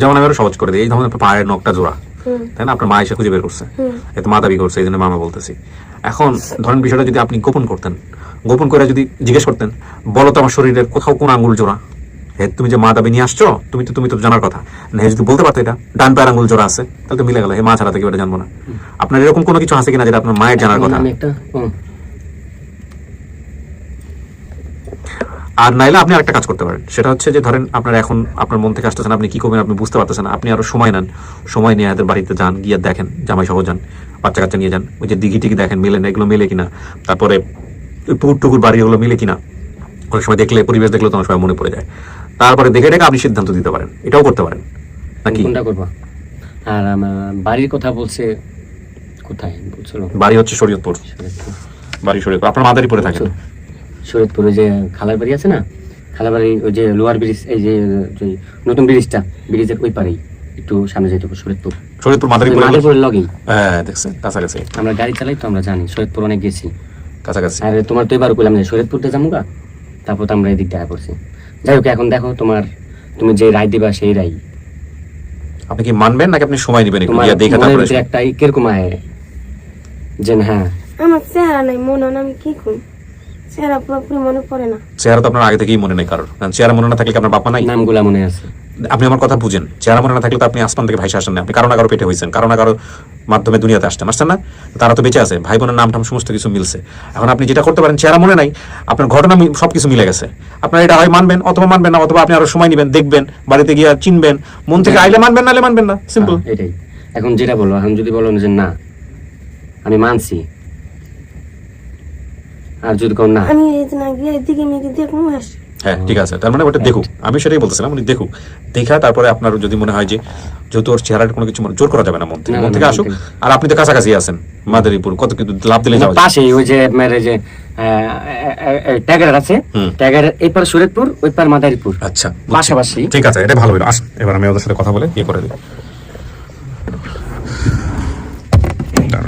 যেমন আমি আরো সহজ করে দিই, এই ধরনের পায়ের নখটা জোড়া, তাই না? আপনার মা এসে খুঁজে বের করছে, এতে মা দাবি করছে, এই জন্য মামা বলতেছি। এখন ধরেন বিষয়টা যদি আপনি গোপন করতেন, গোপন করে যদি জিজ্ঞেস করতেন, বলো তো আমার শরীরের কোথাও কোন আঙ্গুল জোড়া? তুমি যে মা দাবি নিয়ে আসছো, তুমি তো জানার কথা না। যদি বলতে পারতো এটা ডান পায়ের আঙ্গুল জোড়া আছে, তাহলে তো মিলে গেল। মা ছাড়া থেকে ওটা জানবো না। আপনার এরকম কোনো কিছু আছে কিনা যেটা আপনার মায়ের জানার কথা? আমি একটা আর নাইলে আপনি আরেকটা কাজ করতে পারেন, সেটা হচ্ছে যে ধরেন আপনার এখন আপনার মন থেকে আসতেছেন, আপনি কি করবেন আপনি বুঝতে পারতেছেন না, আপনি আরো সময় নেন, সময় নিয়ে এদের বাড়িতে যান, গিয়ে দেখেন, জামাই সহ যান, বাচ্চা কাচ্চা নিয়ে যান, ওই যে দিঘি টিঘি দেখেন মিলে না, এগুলো মিলে কিনা, তারপরে পুকুর টুকুর বাড়ি ওগুলো মিলে কিনা, অনেক সময় দেখলে পরিবেশ দেখলে তো অনেক সময় মনে পড়ে যায়। তারপরে দেখে দেখে আপনি সিদ্ধান্ত দিতে পারেন, এটাও করতে পারেন নাকি? কোনটা করবো? আর আমার বাড়ির কথা বলছে, কোথায় বলছিল? বাড়ি হচ্ছে শরীয়তপুর। বাড়ি শরীয়তপুর। আপনার মাদারীপুরে থাকেন? শরীয়তপুর ওই যে খালার বাড়ি আছে না, খালার বাড়ি ওই যে লোয়ার ব্রিজ, এই যে নতুন ব্রিজটা, ব্রিজের ওই পারেই একটু সামনে যেতে হবে। শরীয়তপুর মাদারীপুরের লগেই। হ্যাঁ দেখছেন, কাছাকাছি। আমরা গাড়ি চালাই তো আমরা জানি, শরীয়তপুর অনেক গেছি, কাছাকাছি। আর তোমার তো এবার বললাম যে শরীয়তপুরতে যাবো গা, তারপর তো আমরা এদিক দেখা করছি। যাই হোক, এখন দেখো তুমি যে রায় দিবা সেই রায় আপনি কি মানবেন নাকি আপনি সময় নেবেন? তোমার মনের ভিতরে একটা কিরকম আয় যে হ্যাঁ আমার চেহারা নাই মনে হয় না, আমি কি করব? চেহারা পুরোপুরি মনে পড়ে না। চেহারা তো আপনার আগে থেকেই মনে নেই কারোর, কারণ চেহারা মনে না থাকলে কি আপনার বাবা নাই? নামগুলা মনে আছে। আপনি আমার কথা বুঝেন, চেহারা মনে না থাকলে তো আপনি আসমান থেকে ভাইসে আসেন না, আপনি কারো না কারো পেটে হয়েছেন, কারো না কারো মাধ্যমে দুনিয়াতে আসছেন না? তারা তো বেঁচে আছে, ভাই বোনের নাম টাম সমস্ত কিছু মিলছে। এখন আপনি যেটা করতে পারেন, চেহারা মনে নাই, আপনার ঘটনা সবকিছু মিলে গেছে, আপনার এটা হয় মানবেন অথবা মানবেন না, অথবা আপনি আরো সময় নেবেন, দেখবেন, বাড়িতে গিয়ে চিনবেন, মন থেকে আইলে মানবেন, নাহলে মানবেন না, সিম্পল এটাই। এখন যেটা বলো, এখন যদি বলো যে না আমি মানছি, আর যদি কোন না আমি এই না গিয়ে এদিকে মেয়েকে দেখবো আসি। হ্যাঁ ঠিক আছে, তার মানে ওটা দেখুক, আমি সেটাই বলতেছিলাম, উনি দেখুক, দেখা তারপরে আপনার যদি মনে হয় যে যেহেতু ওর চেহারার কোনো কিছু জোর করা যাবে না, মন থেকে আসুক। আর আপনি তো কাছাকাছি আছেন, মাদারীপুর কত কিন্তু লাভ দিলে যাওয়া পাশে, ওই যে আপনার যে ট্যাগার আছে, ট্যাগারের এই পার শরীয়তপুর, ওই পার মাদারীপুর। আচ্ছা পাশাপাশি। ঠিক আছে, এটা ভালো হলো। আসুন এবার আমি ওদের সাথে কথা বলে ইয়ে করে দিই,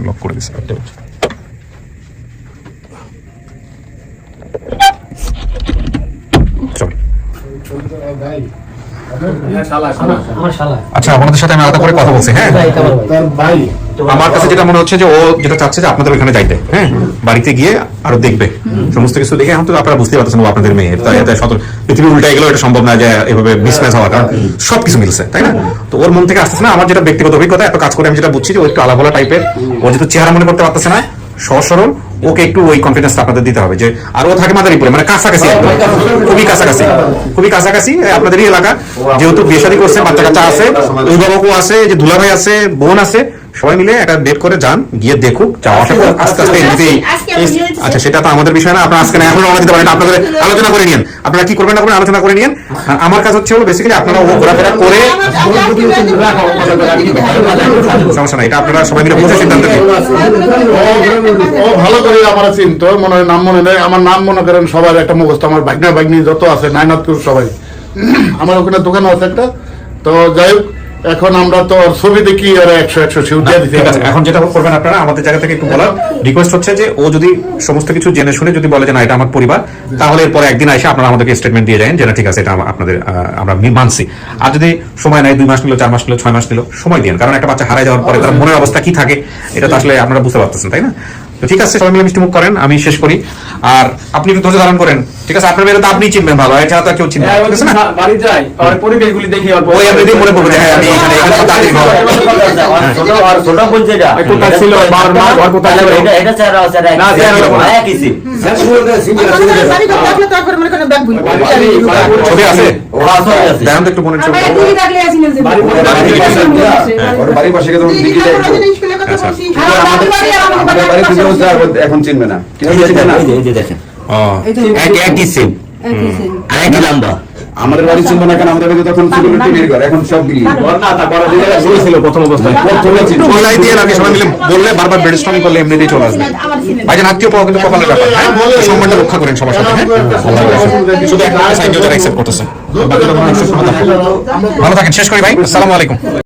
লক করে দিচ্ছি। আচ্ছা, আপনাদের সাথে আমি আলাদা করে কথা বলছি। হ্যাঁ, আমার কাছে যেটা মনে হচ্ছে যে ও যেটা চাচ্ছে যে আপনাদের ওখানে যাইতে, হ্যাঁ, বাড়িতে গিয়ে আরো দেখবে, সমস্ত কিছু দেখে। এখন তো আপনারা বুঝতে পারছেন ও আপনাদের মেয়ে, তাই এত পৃথিবী উল্টাই গেল, এটা সম্ভব না যে এভাবে মিসম্যাচ হওয়া, কারণ সবকিছু মিলছে, তাই না? তো ওর মন থেকে আসতেছে না। আমার যেটা ব্যক্তিগত অভিজ্ঞতা, এত কাজ করে আমি যেটা বুঝছি যে ও একটু আলাদা টাইপের, ও যেহেতু চেহারা মনে করতে পারতেছে না, সহজ সরল, ওকে একটু ওই কনফিডেন্স আপনাদের দিতে হবে যে, আর ও থাকে মাদারীপুরে, মানে কাছাকাছি, খুবই কাছাকাছি, খুবই কাছাকাছি আপনাদেরই এলাকা। যেহেতু বিয়ে শাদী করছে, বাচ্চা কাচ্চা আছে, অভিভাবকও আছে, যে দুলাভাই আছে, বোন আছে, সবাই মিলে একটা ডেট করে যান, গিয়ে দেখুক, যাওয়াটা আস্তে আস্তে এমনিতেই। আচ্ছা, সেটা তো আমাদের বিষয় না, আপনারা আজকে না, এখন রওনা দিতে পারেন, আপনাদের আলোচনা করে নিন, আপনারা কি করবেন না করবেন আলোচনা করে নিন। আমার কাজ হচ্ছে হলো বেসিক্যালি আপনারা ও ঘোরাফেরা করে, সমস্যা নাই, এটা আপনারা সবাই মিলে বুঝে সিদ্ধান্ত নিন। ও ভালো করে আমার চিন্তা মনে হয়, নাম মনে নেই, আমার নাম মনে করেন সবার একটা মুখস্থ, আমার ভাগ্না ভাগ্নি যত আছে নাইনাথপুর সবাই, আমার ওখানে দোকান আছে একটা। তো যাই হোক, এখন আমরা তো ছবি দেখি আর 100 শিউ দিয়ে দিতে। এখন যেটা করবেন আপনারা, আমাদের জায়গা থেকে একটু বলার রিকোয়েস্ট হচ্ছে যে ও যদি সমস্ত কিছু জেনে শুনে যদি বলে যে না এটা আমার পরিবার, তাহলে এরপরে একদিন এসে আপনারা আমাদেরকে স্টেটমেন্ট দিয়ে যান যে না ঠিক আছে, এটা আপনাদের আমরা মানছি। আর যদি সময় নেয়, 2 মাস নিল, 4 মাস নিল, 6 মাস নিল, সময় দিন, কারণ একটা বাচ্চা হারায় যাওয়ার পরে তার মনের অবস্থা কি থাকে এটা তো আসলে আপনারা বুঝতে পারতেছেন, তাই না? তো ঠিক আছে, সবাই মিলে মিষ্টি মুখ করেন, আমি শেষ করি। আর আপনি একটু ধৈর্য ধারণ করেন, ঠিক আছে? আপনার মেয়েরা তো আপনি চিনবেন ভালো, এছাড়া তো কেউ চিনবে না, ঠিক আছে না? বাড়ি যাই আর পরিবেশগুলি দেখি, ওই এমনিতেই মনে পড়বে যে হ্যাঁ আমি এখানে দাদির ঘর। ছোট বোন যেটা কোথায় ছিল, মা কোথায় ছিল, এটা চেহারা আছে না, চেহারা একইছি। ছবি আছে, দেখেন তো একটু মনে ছবি। বাড়ির পাশে এখন চিনবে না, দেখেন একই সেম আর একই লম্বা। আমাদের বাড়ি ছিল না কেন, আমাদের বাড়ি তখন ছিল টিনের ঘর, এখন সব বিল্ডিং। ছিল প্রথম অবস্থায় বললাই দিয়ে রাখি, সবাই মিলে বললে বারবার ব্রেনস্টর্মিং করলে এমনিতেই চলে আসবে। ভাইজান আত্মীয় পাওয়া কিন্তু কপালের ব্যাপার, হ্যাঁ? সম্মানটা রক্ষা করেন সবার সাথে, হ্যাঁ? শুধু একটা সাইন যারা অ্যাকসেপ্ট করতেছে, বাকিটা কোনো accept করতে হবে না। ভালো থাকেন, শেষ করি ভাই, আসসালামু আলাইকুম।